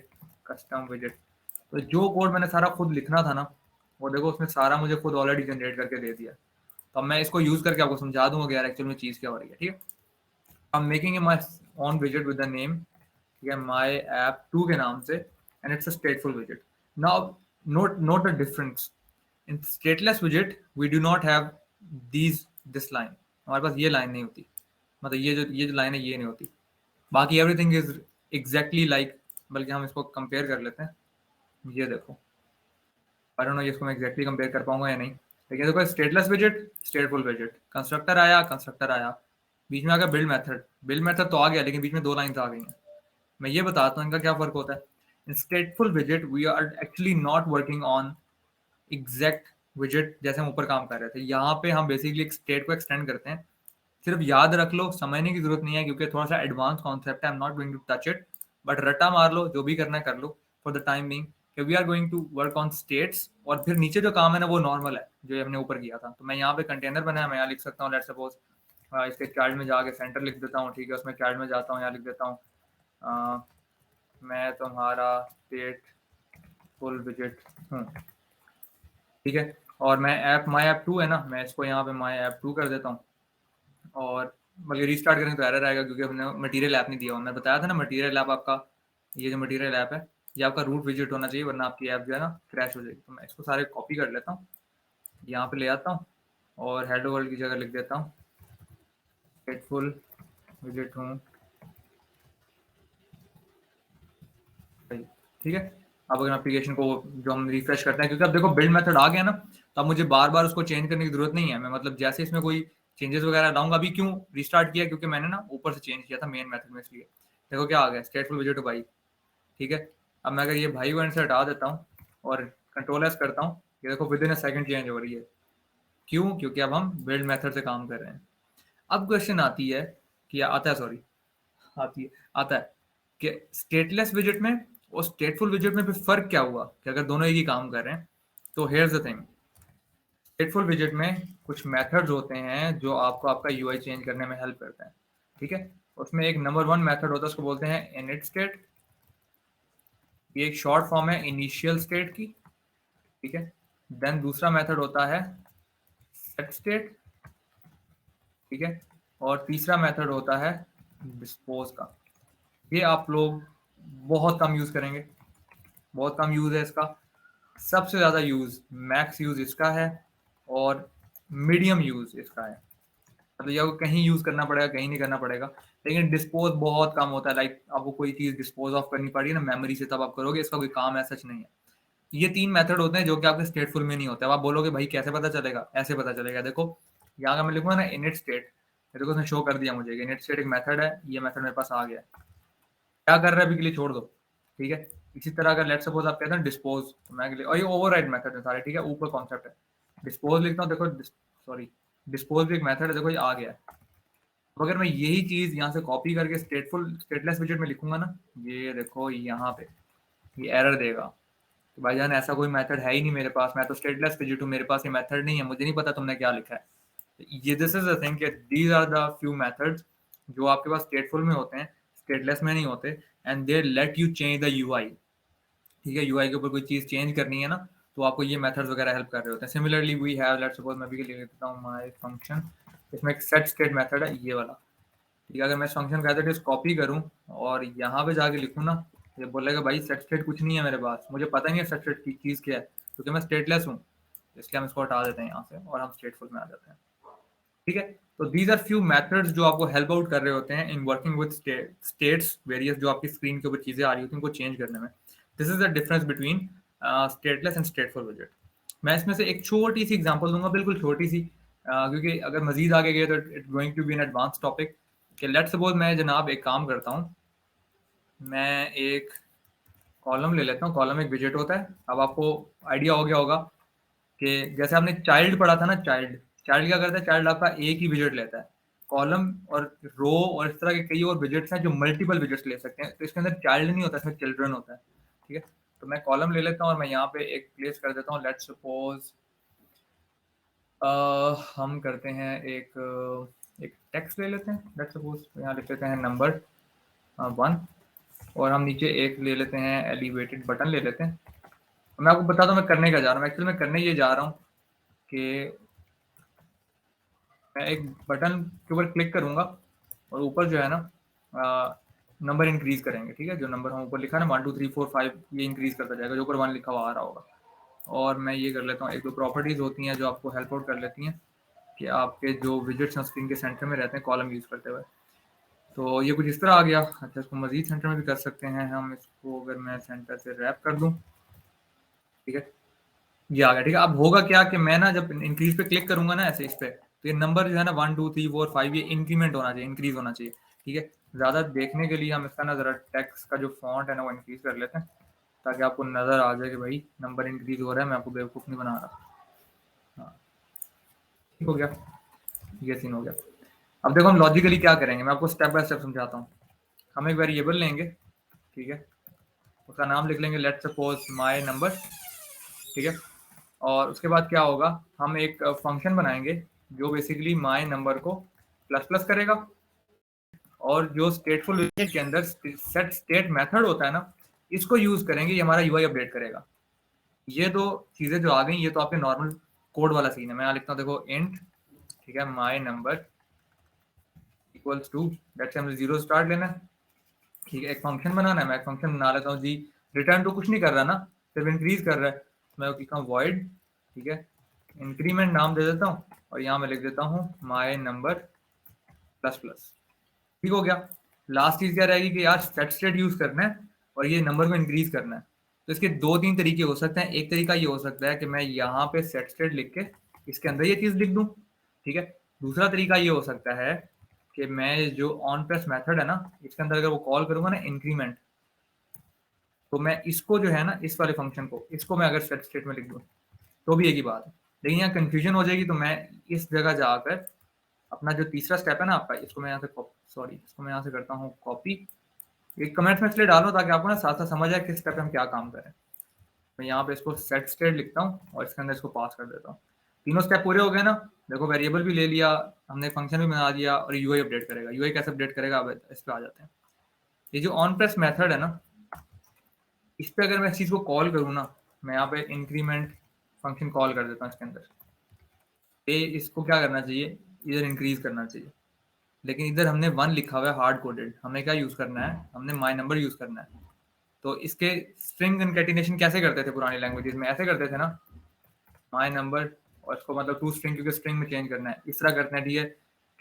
कस्टम विजेट, तो जो कोड मैंने सारा खुद लिखना था ना, वो देखो उसने सारा मुझे खुद ऑलरेडी जनरेट करके दे दिया. तो अब मैं इसको यूज करके आपको समझा दूंगा कि यार एक्चुअल में चीज क्या हो रही है. ठीक है, I am making my on विजेट with the name, ठीक है, माई ऐप 2 के नाम से, and it's a स्टेटफुल विजेट. Now note the difference. In stateless विजेट we do not have this line. हमारे पास ये लाइन नहीं होती, मतलब ये जो लाइन है ये नहीं होती. बाकी एवरीथिंग इज एग्जैक्टली लाइक, बल्कि हम इसको कंपेयर कर लेते हैं. ये देखो, आई डोंट नो इसको मैं एग्जैक्टली कंपेयर कर पाऊंगा या नहीं, लेकिन देखो स्टेटलेस विजेट, स्टेटफुल विजेट, कंस्ट्रक्टर आया, बीच में आ गया बिल्ड मेथड तो आ गया, लेकिन बीच में 2 लाइन्स आ गई हैं. मैं ये बताता हूँ इनका क्या फर्क होता है. इन स्टेटफुल विजेट we are actually not working on exact विजेट जैसे हम ऊपर काम कर रहे थे. यहाँ पे हम बेसिकली एक स्टेट को एक्सटेंड करते हैं. सिर्फ याद रख लो, समझने की जरूरत नहीं है क्योंकि थोड़ा सा एडवांस कॉन्सेप्ट है. I am not going to touch it, but रट्टा मार लो, जो भी करना है कर लो फॉर द टाइम बीइंग. कि we are going to work on states, और फिर नीचे जो काम है ना वो नॉर्मल है जो हमने ऊपर किया था. तो मैं यहाँ पे कंटेनर बनाया, मैं यहाँ लिख सकता हूँ लेट्स सपोज इसके चार्ट में जाके सेंटर लिख देता हूँ. ठीक है, उसमें चार्ट में जाता हूँ, यहाँ लिख देता हूँ मैं तुम्हारा स्टेट फुल विजेट हूँ. ठीक है, और मैं ऐप माई ऐप 2 है ना, मैं इसको यहाँ पे माई ऐप 2 कर देता हूँ. और बल्कि रीस्टार्ट करेंगे तो एरर आएगा क्योंकि हमने मटेरियल ऐप नहीं दिया हुआ. मैं बताया था ना मटेरियल ऐप आपका, ये जो मटेरियल ऐप है ये आपका रूट विजिट होना चाहिए, वरना आपकी ऐप जो है ना क्रैश हो जाएगी. तो मैं इसको सारे कॉपी कर लेता हूँ, यहाँ पे ले आता हूँ, और हेलो वर्ल्ड की जगह लिख देता हूँ स्टेटफुल विजिट हूँ. ठीक है, अब अगर एप्लीकेशन को जो हम रिफ्रेश करते हैं, क्योंकि अब देखो बिल्ड मेथड आ गया ना, तो अब मुझे बार बार उसको चेंज करने की जरूरत नहीं है. मैं मतलब जैसे इसमें कोई चेंजेस वगैरह लाऊंगा. अभी क्यों रिस्टार्ट किया, क्योंकि मैंने ना ऊपर से चेंज किया था मेन मेथड में, इसलिए देखो क्या आ गया स्टेटफुल विजिट भाई. ठीक है, अब मैं अगर ये भाई वन से हटा देता हूँ और कंट्रोल एस करता हूँ, ये देखो with in a second change हो रही है. क्यों, क्योंकि अब हम बिल्ड मेथड से काम कर रहे हैं. अब क्वेश्चन आती है कि आता है सॉरी आती है आता है कि स्टेटलेस विजिट में और स्टेटफुल विजिट में फिर फर्क क्या हुआ, कि अगर दोनों एक ही काम कर रहे हैं. तो हियर्स द थिंग, स्टेटफुल विजिट में कुछ मेथड्स होते हैं जो आपको आपका यूआई चेंज करने में हेल्प करते हैं. ठीक है, उसमें एक नंबर 1 मेथड होता है, उसको बोलते हैं इनिट स्टेट. ये एक शॉर्ट फॉर्म है इनिशियल स्टेट की. ठीक है, देन दूसरा मेथड होता है सेट स्टेट. ठीक है, और तीसरा मेथड होता है डिस्पोज का. ये आप लोग बहुत कम यूज करेंगे, बहुत कम यूज है इसका. सबसे ज्यादा यूज मैक्स यूज इसका है, और मीडियम यूज इसका है. मतलब ये आपको कहीं यूज करना पड़ेगा, कहीं नहीं करना पड़ेगा. लेकिन डिस्पोज बहुत कम होता है. लाइक आपको कोई चीज डिस्पोज ऑफ करनी पड़ी ना मेमोरी से, तब आप करोगे. इसका कोई काम है सच नहीं है. ये 3 मेथड होते हैं जो कि आपके स्टेटफुल में नहीं होते. अब आप बोलोगे भाई कैसे पता चलेगा, ऐसे पता चलेगा. देखो यहाँ का मैं लिखूंगा ना इनिट स्टेट, देखो उसने शो कर दिया मुझे कि इनिट स्टेट एक मेथड है. ये मेथड मेरे पास आ गया. क्या कर रहा है अभी के लिए छोड़ दो. ठीक है, इसी तरह अगर लेट सपोज आप कहते हैं डिस्पोज, तो मैं और ये ओवरराइड मेथड है सारे. ठीक है, ऊपर कॉन्सेप्ट है. डिस्पोज लिखता हूँ, देखो सॉरी डिस्पोज भी एक मेथड है, देखो ये आ गया है. तो अगर मैं यही चीज यहाँ से कॉपी करके स्टेटलेस विजेट में लिखूंगा ना, ये देखो यहाँ पे ये एरर देगा कि भाईजान ऐसा कोई मेथड है ही नहीं मेरे पास, मैं तो स्टेटलेस विजेट हूँ, मेरे पास ये मेथड नहीं है, मुझे नहीं पता तुमने क्या लिखा है। ये दिस इज द थिंग कि these are the few methods जो आपके पास स्टेटफुल में होते हैं, स्टेटलेस में नहीं होते, and they let you change the UI. ठीक है, यूआई के ऊपर कोई चीज चेंज करनी है ना, तो आपको ये मेथड्स वगैरह हेल्प कर रहे होते हैं। Similarly we have, let's suppose मैं भी लिख देता हूँ माय फंक्शन, इसमें एक सेट स्टेट मेथड है ये वाला। ठीक है, अगर मैं इस फंक्शन का एज इट इज कॉपी करूँ और यहाँ पे जाके लिखूँ ना, ये बोलेगा भाई सेट स्टेट कुछ नहीं है मेरे पास, मुझे पता नहीं है सेट स्टेट की चीज़ क्या है, क्योंकि मैं स्टेटलेस हूँ। इसलिए हम इसको हटा देते हैं यहाँ से और हम स्टेटफुल में आ जाते हैं। ठीक है, तो दीज आर फ्यू मेथड्स जो आपको हेल्प आउट कर रहे होते हैं in working with states, various जो आपकी स्क्रीन के ऊपर चीज़ें आ रही होती हैं उनको चेंज करने में। This is the difference between stateless and stateful विजेट। मैं इसमें से एक छोटी सी एग्जांपल दूंगा, बिल्कुल छोटी सी, क्योंकि अगर मजीद आगे गए तो it's going to be an advance topic. कि लेट्स सपोज मैं जनाब एक काम करता हूँ, मैं एक कॉलम ले लेता हूँ, कॉलम एक विजेट होता है। अब आपको आइडिया हो गया होगा कि जैसे आपने चाइल्ड पढ़ा था ना, चाइल्ड चाइल्ड क्या करता है, चाइल्ड आपका एक ही विजेट लेता है। कॉलम और रो और इस तरह के कई और विजेट्स हैं जो मल्टीपल विजेट्स ले सकते हैं, तो इसके अंदर चाइल्ड नहीं होता, इसमें चिल्ड्रन होता है। ठीक है, तो मैं कॉलम ले लेता हूँ और मैं यहाँ पे एक प्लेस कर देता हूँ। लेट्स सपोज हम करते हैं एक टेक्स्ट ले लेते हैं, लेट्स सपोज यहाँ लिख लेते हैं नंबर 1, और हम नीचे एक ले लेते हैं एलिवेटेड बटन ले लेते हैं। मैं आपको बताता हूँ मैं करने का जा रहा हूँ, एक्चुअली मैं करने ये जा रहा हूँ कि मैं एक बटन के ऊपर क्लिक करूंगा और ऊपर जो है ना नंबर इंक्रीज करेंगे। ठीक है, जो नंबर हम ऊपर लिखा है ना 1 2 3 4 5, ये इंक्रीज करता जाएगा, जो ऊपर 1 लिखा हुआ आ रहा होगा। और मैं ये कर लेता हूँ, एक दो प्रॉपर्टीज होती हैं जो आपको हेल्प आउट कर लेती हैं कि आपके जो विजेट्स हैं स्क्रीन के सेंटर में रहते हैं कॉलम यूज करते हुए। तो ये कुछ इस तरह आ गया। अच्छा, इसको मजीद सेंटर में भी कर सकते हैं हम, इसको अगर मैं सेंटर से रैप कर दूं, ठीक है, ये आ गया। ठीक है, अब होगा क्या कि मैं ना जब इंक्रीज पे क्लिक करूंगा ना ऐसे इस पे, तो ये नंबर जो है ना 1 2 3 4 5 ये इंक्रीमेंट होना चाहिए, इंक्रीज होना चाहिए। ठीक है, ज्यादा देखने के लिए हम इसका ना जरा टेक्स्ट का जो फॉन्ट है ना वो इंक्रीज कर लेते हैं, ताकि आपको नजर आ जाए कि भाई नंबर इंक्रीज हो रहा है, मैं आपको बेवकूफ नहीं बना रहा। हाँ, ठीक हो गया, ये सीन हो गया। अब देखो हम लॉजिकली क्या करेंगे, मैं आपको स्टेप बाय स्टेप समझाता हूँ। हम एक वेरिएबल लेंगे, ठीक है, उसका नाम लिख लेंगे लेट्स सपोज माय नंबर। ठीक है, और उसके बाद क्या होगा, हम एक फंक्शन बनाएंगे जो बेसिकली माय नंबर को प्लस प्लस करेगा, और जो स्टेटफुल वेरिएबल के अंदर सेट स्टेट मेथड होता है ना, इसको यूज करेंगे, ये हमारा यूआई अपडेट करेगा। ये दो चीजें जो आ गई, ये तो आपके नॉर्मल कोड वाला सीन है। मैं यहाँ लिखता हूँ देखो इंट, ठीक है, my number equals to, let's say हमें 0 स्टार्ट लेना है। ठीक है, एक फंक्शन बनाना है, मैं एक फंक्शन बना लेता हूँ जी, रिटर्न तो कुछ नहीं कर रहा ना, सिर्फ इंक्रीज कर रहा है। मैं लिखता हूँ वॉइड, ठीक है, इंक्रीमेंट नाम दे देता हूँ, और यहाँ मैं लिख देता हूँ माय नंबर प्लस प्लस। ठीक हो गया। लास्ट चीज क्या रहेगी कि यार सेट स्टेट यूज करना है और ये नंबर को इंक्रीज करना है। तो इसके दो तीन तरीके हो सकते हैं। एक तरीका ये हो सकता है कि मैं यहाँ पे सेट स्टेट लिख के इसके अंदर ये चीज लिख दूं। ठीक है, दूसरा तरीका ये हो सकता है कि मैं जो ऑन प्रेस मेथड है ना, इसके अंदर अगर वो कॉल करूंगा ना इंक्रीमेंट, तो मैं इसको जो है ना, इस वाले फंक्शन को, इसको मैं अगर सेट स्टेट में लिख दूं तो भी एक ही बात है। लेकिन यहाँ कंफ्यूजन हो जाएगी, तो मैं इस जगह जाकर अपना जो तीसरा स्टेप है ना आपका, इसको मैं यहाँ से इसको मैं यहाँ से करता हूँ कॉपी। एक कमेंट्स में इसलिए डालो ताकि आपको ना साथ साथ समझ आए किस स्टेप पे हम क्या काम करें। मैं यहाँ पे इसको सेट स्टेट लिखता हूँ और इसके अंदर इसको पास कर देता हूँ। तीनों स्टेप पूरे हो गए ना, देखो वेरिएबल भी ले लिया हमने, फंक्शन भी बना दिया, और यूआई अपडेट करेगा। यूआई कैसे अपडेट करेगा, अब इस पे आ जाते हैं। ये जो ऑन प्रेस मेथड है ना, इस पे अगर मैं इस चीज को कॉल करूँ ना, मैं यहाँ पे इंक्रीमेंट फंक्शन कॉल कर देता हूँ इसके अंदर। ये इसको क्या करना चाहिए, इधर इंक्रीज करना चाहिए, लेकिन इधर हमने 1 लिखा हुआ है हार्ड कोडेड। हमने क्या यूज करना है, हमने माय नंबर यूज करना है। तो इसके स्ट्रिंग कन्कैटिनेशन कैसे करते थे पुरानी लैंग्वेजेस में, ऐसे करते थे ना, माय नंबर और इसको मतलब टू स्ट्रिंग, क्योंकि स्ट्रिंग में चेंज करना है, इस तरह करना है। ठीक है,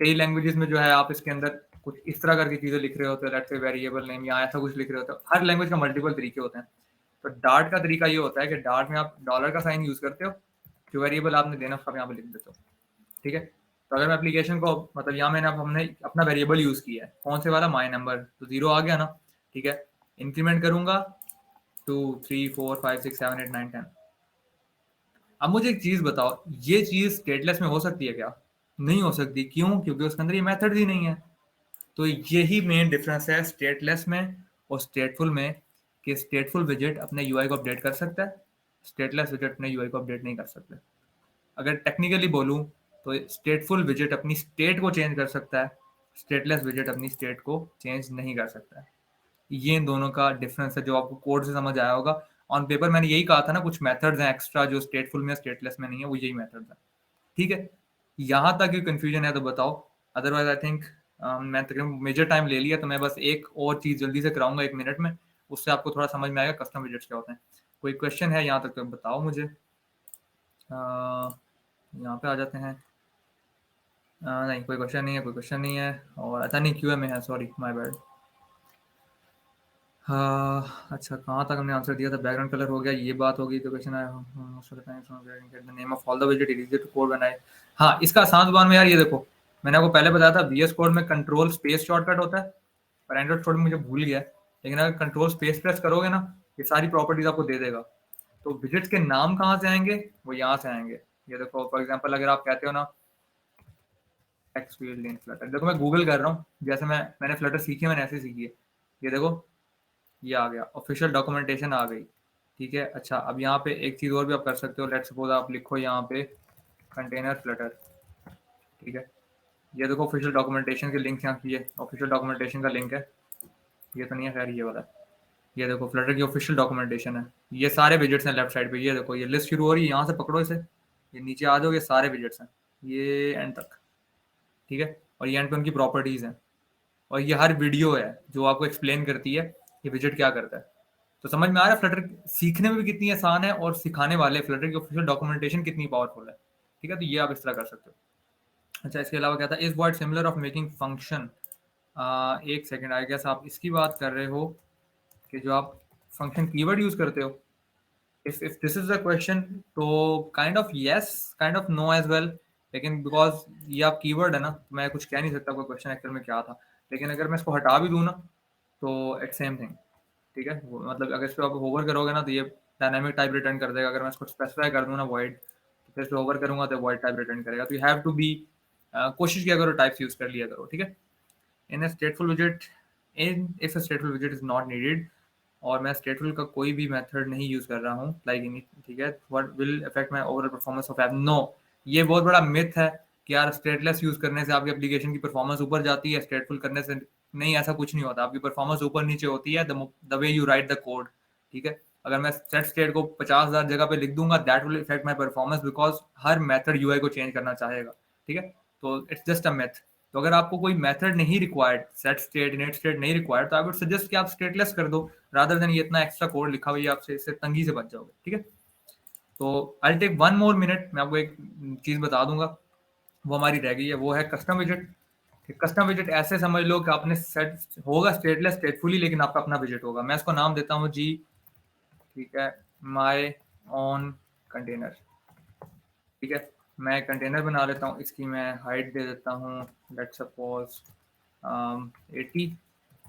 कई लैंग्वेजेस में जो है आप इसके अंदर कुछ इस तरह करके चीजें लिख रहे होते हो, लेट्स से वेरिएबल नेम या ऐसा कुछ लिख रहे होते हो। हर लैंग्वेज का मल्टीपल तरीके होते हैं। तो डार्ट का तरीका ये होता है कि डार्ट में आप डॉलर का साइन यूज करते हो, जो वेरिएबल आपने देना उसका यहाँ पे लिख देते हो। ठीक है, तो अगर मैं एप्लीकेशन को मतलब यहाँ मैंने अब हमने अपना वेरिएबल यूज किया है, कौन से वाला, माय नंबर, तो 0 आ गया ना। ठीक है, इंक्रीमेंट करूंगा 2 3 4 5 6 7 8 9 10। अब मुझे एक चीज बताओ, ये चीज स्टेटलेस में हो सकती है क्या? नहीं हो सकती। क्यों? क्योंकि उसके अंदर ये मेथड ही नहीं है। तो यही मेन डिफरेंस है स्टेटलेस में और स्टेटफुल में, कि स्टेटफुल विजेट अपने यूआई को अपडेट कर सकता है, स्टेटलेस विजेट अपने यूआई को अपडेट नहीं कर सकता। अगर टेक्निकली बोलूं तो स्टेटफुल विजेट अपनी स्टेट को चेंज कर सकता है, स्टेटलेस विजेट अपनी स्टेट को चेंज नहीं कर सकता है। ये इन दोनों का डिफरेंस है जो आपको कोड से समझ आया होगा। ऑन पेपर मैंने यही कहा था ना, कुछ मेथड्स हैं एक्स्ट्रा जो स्टेटफुल में स्टेटलेस में नहीं है, वो यही मेथड्स हैं। ठीक है, यहाँ तक ही कंफ्यूजन है तो बताओ, अदरवाइज आई थिंक मैं तकरीबन मेजर टाइम ले लिया, तो मैं बस एक और चीज़ जल्दी से कराऊंगा 1 मिनट में, उससे आपको थोड़ा समझ में आएगा कस्टम विजेट्स क्या होते हैं। कोई क्वेश्चन है यहाँ तक तो बताओ मुझे। यहाँ पे आ जाते हैं। नहीं, कोई क्वेश्चन नहीं है, कोई क्वेश्चन नहीं है, और अच्छा नहीं, क्यूए में है, सॉरी माय बैड। हाँ अच्छा, कहाँ तक हमने आंसर दिया था? बैकग्राउंड कलर हो गया, ये बात होगी। तो क्वेश्चन आया नेम ऑफ ऑल द विजेट इज इजी टू कोड बनाए। हाँ, इसका आसान जुबान में यार, ये देखो मैंने आपको पहले बताया था VS कोड में कंट्रोल स्पेस शॉर्टकट होता है, पर एंड्रॉइड कोड में मुझे भूल गया है। लेकिन अगर कंट्रोल स्पेस प्रेस करोगे ना, ये सारी प्रॉपर्टीज आपको दे देगा। तो विजेट्स के नाम कहाँ से आएंगे? वो यहाँ से आएंगे। ये देखो फॉर एग्जाम्पल, अगर आप कहते हो ना टेक्स्ट फील्ड इन फ्लटर, देखो मैं गूगल कर रहा हूँ, जैसे मैंने फ्लटर सीखी है, मैंने ऐसे सीखी है। ये देखो, ये आ गया, ऑफिशियल डॉक्यूमेंटेशन आ गई। ठीक है, अच्छा अब यहाँ पे एक चीज़ और भी आप कर सकते हो। लेट्स सपोज आप लिखो यहाँ पे कंटेनर फ्लटर। ठीक है, ये देखो ऑफिशियल डॉक्यूमेंटेशन के लिंक यहाँ की है, ऑफिशियल डॉक्यूमेंटेशन का लिंक है। ये तो नहीं है खैर, ये वाला है। ये देखो फ्लटर की ऑफिशियल डॉक्यूमेंटेशन है, ये सारे विजेट्स हैं लेफ्ट साइड पे। ये देखो, ये लिस्ट शुरू हो रही है, यहाँ से पकड़ो इसे, ये नीचे आ जाओ, ये सारे विजेट्स हैं, ये एंड तक। ठीक है, और ये एंड पे उनकी प्रॉपर्टीज़ हैं, और ये हर वीडियो है जो आपको एक्सप्लेन करती है ये विजेट क्या करता है। तो समझ में आ रहा है फ्लटर सीखने में भी कितनी आसान है, और सिखाने वाले फ्लटर की ऑफिशियल डॉक्यूमेंटेशन कितनी पावरफुल है। ठीक है, तो ये आप इस तरह कर सकते हो। अच्छा, इसके अलावा क्या था, is word similar of making function. एक सेकेंड, आई गेस आप इसकी बात कर रहे हो कि जो आप फंक्शन कीवर्ड यूज करते हो। if this is the question, तो kind of yes, kind of no as well. लेकिन बिकॉज ये आप कीवर्ड है ना, तो मैं कुछ कह नहीं सकता कोई क्वेश्चन एक्चुअल में क्या था। लेकिन अगर मैं इसको हटा भी दूँ ना, तो इट्स सेम थिंग। ठीक है, मतलब अगर इस पर आप होवर करोगे ना, तो ये डायनामिक टाइप रिटर्न कर देगा। अगर मैं इसको स्पेसिफाई कर दूँ ना वॉइड, तो फिर इस पर होवर करूंगा तो वॉइड टाइप रिटर्न करेगा। तो यू हैव टू बी, कोशिश किया करो टाइप्स यूज कर लिया करो। ठीक है, इन ए स्टेटफुल विजेट, in if a स्टेटफुल विजेट is not needed, और मैं स्टेटफुल का कोई भी मेथड नहीं यूज कर रहा हूँ लाइक इन, ठीक है, what will affect my overall performance of app? No, ये बहुत बड़ा मिथ है कि यार स्टेटलेस यूज करने से आपकी एप्लीकेशन की परफॉर्मेंस ऊपर जाती है, स्टेटफुल करने से नहीं। ऐसा कुछ नहीं होता, आपकी परफॉर्मेंस ऊपर नीचे होती है the way you right the code. ठीक है, अगर मैं सेट स्टेट को 50,000 जगह पे लिख दूंगा, that will effect my performance, because her method UI को चेंज करना चाहेगा। ठीक है, तो इट्स जस्ट अ मेथ। तो अगर आपको कोई मेथड नहीं required, set state init state नहीं रिक्वायर्ड, तो आई वुड सजेस्ट कि आप स्टेटलेस कर दो, रादर देन ये इतना एक्स्ट्रा कोड लिखा हुआ है, आपसे इससे तंगी से बच जाओगे। ठीक है, तो आई टेक 1 मोर मिनट, मैं आपको एक चीज बता दूंगा, वो हमारी रह गई है, वो है कस्टम विजेट। कस्टम विजेट ऐसे समझ लो कि आपने सेट होगा स्टेटलेस स्टेटफुली, लेकिन आपका अपना विजेट होगा। मैं इसको नाम देता हूँ जी, ठीक है, माई ऑन कंटेनर। ठीक है, मैं कंटेनर बना लेता हूँ, इसकी मैं हाइट दे देता हूँ, लेट सपोज 80।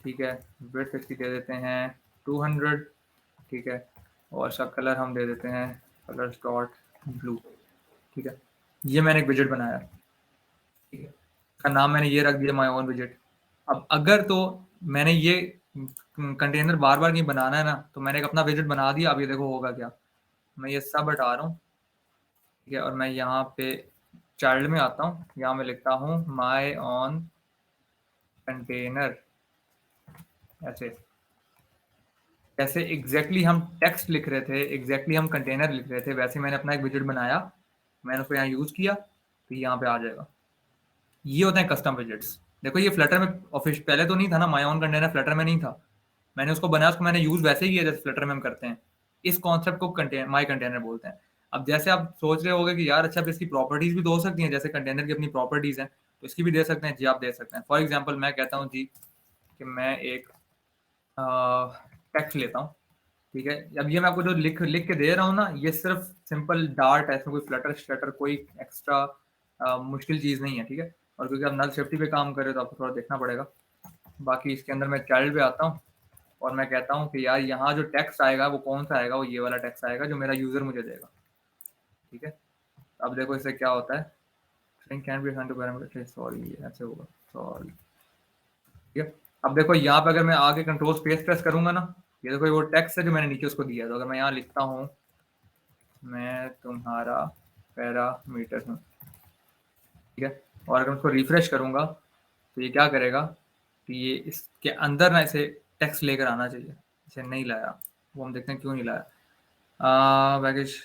ठीक है, विड्थ इसकी दे देते हैं 200। ठीक है, और इसका कलर हम दे देते हैं कलर डॉट ब्लू। ठीक है, ये मैंने एक विजेट बनाया। ठीक है, का नाम मैंने ये रख दिया माई ओन विजेट। अब अगर तो मैंने ये कंटेनर बार बार नहीं बनाना है ना, तो मैंने एक अपना विजेट बना दिया। अब ये देखो होगा क्या, मैं ये सब हटा रहा हूँ। ठीक है, और मैं यहाँ पे चाइल्ड में आता हूँ, यहाँ मैं लिखता हूँ माई ऑन कंटेनर। ऐसे जैसे एग्जैक्टली हम टेक्स्ट लिख रहे थे, एग्जैक्टली हम कंटेनर लिख रहे थे, वैसे मैंने अपना एक विजेट बनाया, मैंने उसको यहाँ यूज किया, तो यहाँ पे आ जाएगा। ये होते हैं कस्टम विजेट्स। देखो ये फ्लटर में ऑफिस पहले तो नहीं था ना, माई ऑन कंटेनर फ्लटर में नहीं था, मैंने उसको बनाया, उसको मैंने यूज वैसे ही किया जैसे फ्लटर में हम करते हैं। इस कॉन्सेप्ट को माई कंटेनर बोलते हैं। अब जैसे आप सोच रहे होगे कि यार अच्छा इसकी प्रॉपर्टीज भी तो हो सकती हैं, जैसे कंटेनर की अपनी प्रॉपर्टीज हैं, तो इसकी भी दे सकते हैं जी, आप दे सकते हैं। फॉर एग्जाम्पल मैं कहता हूँ जी कि मैं एक टेक्स्ट लेता हूँ। ठीक है, अब ये मैं आपको जो लिख लिख के दे रहा हूँ ना, ये सिर्फ सिंपल डार्ट है, इसमें कोई फ्लटर श्लटर कोई एक्स्ट्रा मुश्किल चीज़ नहीं है। ठीक है, और क्योंकि आप नल सेफ्टी पे काम कर रहे हो तो आपको थोड़ा देखना पड़ेगा। बाकी इसके अंदर मैं चाइल्ड पे आता हूँ, और मैं कहता हूँ कि यार यहाँ जो टेक्स्ट आएगा वो कौन सा आएगा, वो ये वाला टेक्स्ट आएगा जो मेरा यूज़र मुझे देगा। ठीक है, अब देखो इससे क्या होता है, string can be assigned to parameter, sorry ऐसे होगा, सॉरी ठीक है। अब देखो यहाँ पे अगर मैं आगे कंट्रोल स्पेस प्रेस करूंगा ना, ये देखो वो टेक्स्ट है जो मैंने नीचे उसको दिया है, तो अगर मैं यहाँ लिखता हूँ मैं तुम्हारा पैरामीटर हूँ, ठीक है, और अगर मैं उसको रिफ्रेश करूंगा तो ये क्या करेगा कि ये इसके अंदर ना इसे टेक्स्ट लेकर आना चाहिए, इसे नहीं लाया, वो हम देखते हैं क्यों नहीं लाया। Baggage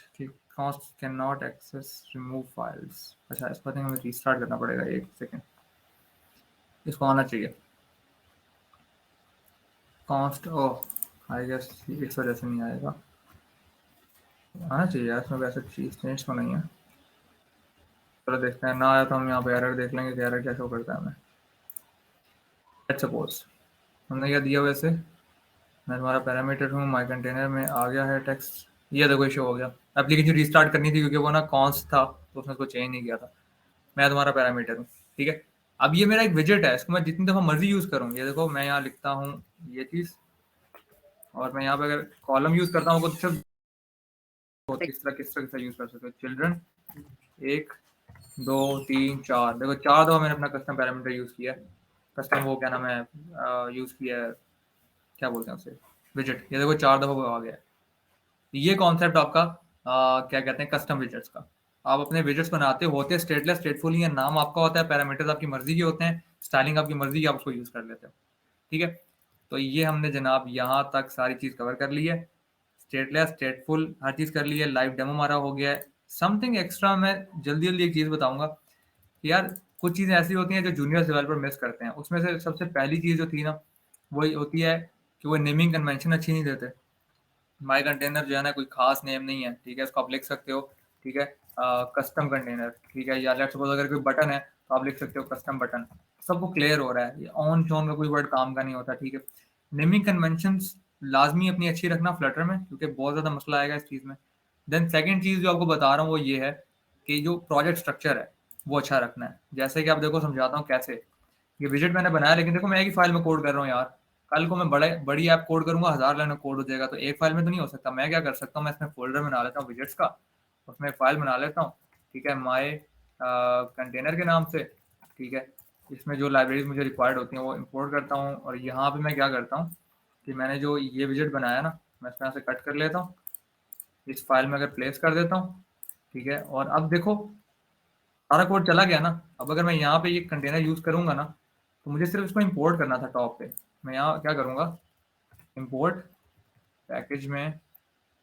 cost can not access remove files, अच्छा इसको हमें रीस्टार्ट करना पड़ेगा, एक सेकेंड, इसको आना चाहिए कॉस्ट, ओह आई गेस इस वजह से नहीं आएगा, आना चाहिए यार, इसमें वैसे चीज चेंज तो नहीं है। चलो देखते हैं, ना आया तो हम यहाँ पे एरर देख लेंगे कि एरर क्या शो करता है हमें। लेट्स सपोज हमने क्या दिया, वैसे मैं तुम्हारा पैरामीटर हूँ, माई कंटेनर में आ गया है टेक्स्ट, ये देखो शो हो गया। एप्लीकेशन रिस्टार्ट करनी थी क्योंकि वो ना कॉन्स था तो उसने उसको चेंज नहीं किया था। मैं तुम्हारा पैरामीटर हूँ, ठीक है। अब ये मेरा एक विजेट है, इसको मैं जितनी दफ़ा मर्जी यूज़ करूँ, ये देखो मैं यहाँ लिखता हूँ ये चीज़, और मैं यहाँ पे अगर कॉलम यूज़ करता हूँ तो सिर्फ किस तरह यूज़ कर सकते हो, चिल्ड्रन 1 2 3 4, देखो 4 दफ़ा मैंने अपना कस्टम पैरामीटर यूज़ किया है, कस्टम वो क्या नाम है यूज़ किया है, क्या बोलते हैं उसे, विजेट, ये देखो 4 दफ़ा वो आ गया है। ये कॉन्सेप्ट आपका क्या कहते हैं कस्टम विजेट्स का। आप अपने विजेट्स बनाते होते स्टेटलेस स्टेटफुल, या नाम आपका होता है, पैरामीटर्स आपकी मर्जी के होते हैं, स्टाइलिंग आपकी मर्जी की, आप उसको यूज़ कर लेते हो, ठीक है। तो ये हमने जनाब यहाँ तक सारी चीज़ कवर कर ली है, स्टेटलेस स्टेटफुल हर चीज़ कर ली है, लाइव डेमो हमारा हो गया है। समथिंग एक्स्ट्रा मैं जल्दी जल्दी एक चीज़ बताऊंगा कि यार कुछ चीज़ें ऐसी होती हैं जो जूनियर डेवलपर मिस करते हैं, उसमें से सबसे पहली चीज़ जो थी ना वो होती है कि वो नेमिंग कन्वेंशन अच्छी नहीं देते। माई कंटेनर जो है ना कोई खास नेम नहीं है, ठीक है, इसको आप लिख सकते हो, ठीक है, कस्टम कंटेनर, ठीक है, या लेट्स सपोज अगर कोई बटन है तो आप लिख सकते हो कस्टम बटन, सबको क्लियर हो रहा है, ये ऑन शॉन का कोई वर्ड काम का नहीं होता, ठीक है। नेमिंग कन्वेंशन लाजमी अपनी अच्छी रखना फ्लटर में, क्योंकि बहुत ज़्यादा मसला आएगा इस चीज़ में। देन सेकेंड चीज़ जो आपको बता रहा हूँ वो ये है कि जो प्रोजेक्ट स्ट्रक्चर है वो अच्छा रखना है। जैसे कि आप देखो समझाता हूँ कैसे, ये विजेट मैंने बनाया, लेकिन देखो मैं एक ही फाइल में कोड कर रहा हूँ यार, कल को मैं बड़ी ऐप कोड करूंगा, 1000 लाइन में कोड हो जाएगा, तो एक फाइल में तो नहीं हो सकता। मैं क्या कर सकता हूँ, मैं इसमें फोल्डर बना लेता हूँ विजेट्स का, उसमें एक फाइल बना लेता हूँ, ठीक है, माई कंटेनर के नाम से, ठीक है। इसमें जो लाइब्रेरीज मुझे रिक्वायर्ड होती हैं वो इंपोर्ट करता हूँ, और यहाँ पे मैं क्या करता हूँ कि मैंने जो ये विजेट बनाया ना, मैं इसमें से कट कर लेता हूँ, इस फाइल में अगर प्लेस कर देता हूँ, ठीक है। और अब देखो सारा कोड चला गया ना। अब अगर मैं यहाँ पे ये कंटेनर यूज करूंगा ना तो मुझे सिर्फ इसको इंपोर्ट करना था टॉप पे। मैं यहाँ क्या करूंगा, इंपोर्ट पैकेज में,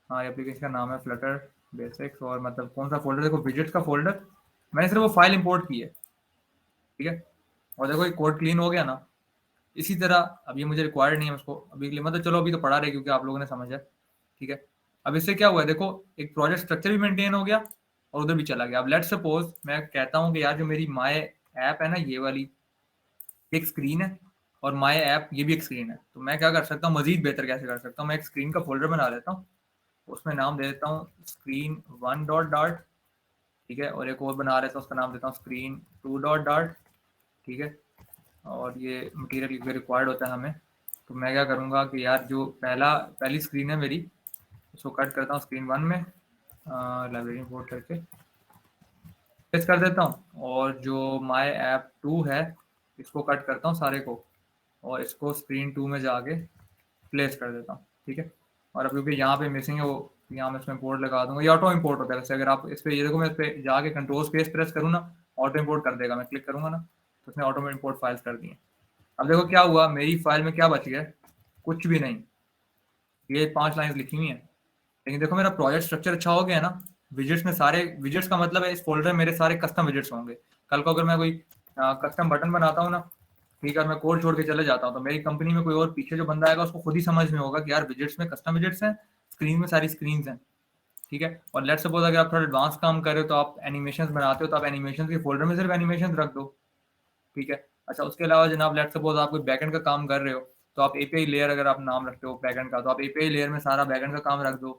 हाँ एप्लीकेशन का नाम है फ्लटर बेसिक्स, और मतलब कौन सा फोल्डर, देखो विजेट्स का फोल्डर, मैंने सिर्फ वो फाइल इंपोर्ट की है, ठीक है। और देखो ये कोड क्लीन हो गया ना। इसी तरह अब ये मुझे रिक्वायर्ड नहीं है उसको अभी के लिए, मतलब चलो अभी तो पढ़ा रहे क्योंकि आप लोगों ने समझा, ठीक है। अब इससे क्या हुआ है, देखो एक प्रोजेक्ट स्ट्रक्चर भी मेंटेन हो गया और उधर भी चला गया। अब लेट्स सपोज मैं कहता हूँ कि यार जो मेरी माय ऐप है ना, ये वाली एक स्क्रीन है, और माय ऐप ये भी एक स्क्रीन है, तो मैं क्या कर सकता हूँ, मजीद बेहतर कैसे कर सकता हूँ, मैं एक स्क्रीन का फोल्डर बना लेता हूँ, उसमें नाम दे देता हूँ स्क्रीन 1 डॉट डॉट, ठीक है, और एक और बना लेता हूँ उसका नाम देता हूँ स्क्रीन 2 डॉट डॉट, ठीक है। और ये मटेरियल रिक्वायर्ड होता है हमें, तो मैं क्या करूँगा कि यार जो पहली स्क्रीन है मेरी, उसको कट करता हूँ स्क्रीन 1 में, लाइब्रेरी इंपोर्ट करके पेस्ट कर देता हूँ, और जो माय ऐप 2 है इसको कट करता हूँ सारे को, और इसको स्क्रीन 2 में जाके प्लेस कर देता हूँ, ठीक है। और अब क्योंकि यहाँ पे मिसिंग है वो, यहाँ मैं इसमें इंपोर्ट लगा दूंगा, ये ऑटो इंपोर्ट होता है वैसे, अगर आप इस पे ये देखो मैं इस पे जाके कंट्रोल स्पेस प्रेस करूँ ना, ऑटो इंपोर्ट कर देगा, मैं क्लिक करूंगा ना तो उसने ऑटो में इंपोर्ट फाइल्स कर दी है। अब देखो क्या हुआ, मेरी फाइल में क्या बच गया, कुछ भी नहीं, ये 5 लाइन लिखी हुई है, लेकिन देखो मेरा प्रोजेक्ट स्ट्रक्चर अच्छा हो गया है ना। विजेट्स में सारे विजेट्स का मतलब है इस फोल्डर में मेरे सारे कस्टम विजेट्स होंगे। कल को अगर मैं कोई कस्टम बटन बनाता हूँ ना, ठीक है, मैं कोड छोड़ के चले जाता हूँ, तो मेरी कंपनी में कोई और पीछे जो बंदा आएगा उसको खुद ही समझ में होगा कि यार विजेट्स में कस्टम विजेट्स हैं, स्क्रीन में सारी स्क्रीन हैं, ठीक है। और लेट्स सपोज अगर आप थोड़ा एडवांस काम कर रहे हो तो आप एनिमेशन बनाते हो, तो आप एनिमेशन के फोल्डर में सिर्फ एनिमेशन रख दो, ठीक है। अच्छा उसके अलावा जनाब लेट्स सपोज आप कोई बैकएंड का काम कर रहे हो, तो आप एपीआई लेयर अगर आप नाम रखते हो बैकएंड का, तो आप एपीआई लेयर में सारा बैकएंड का काम रख दो,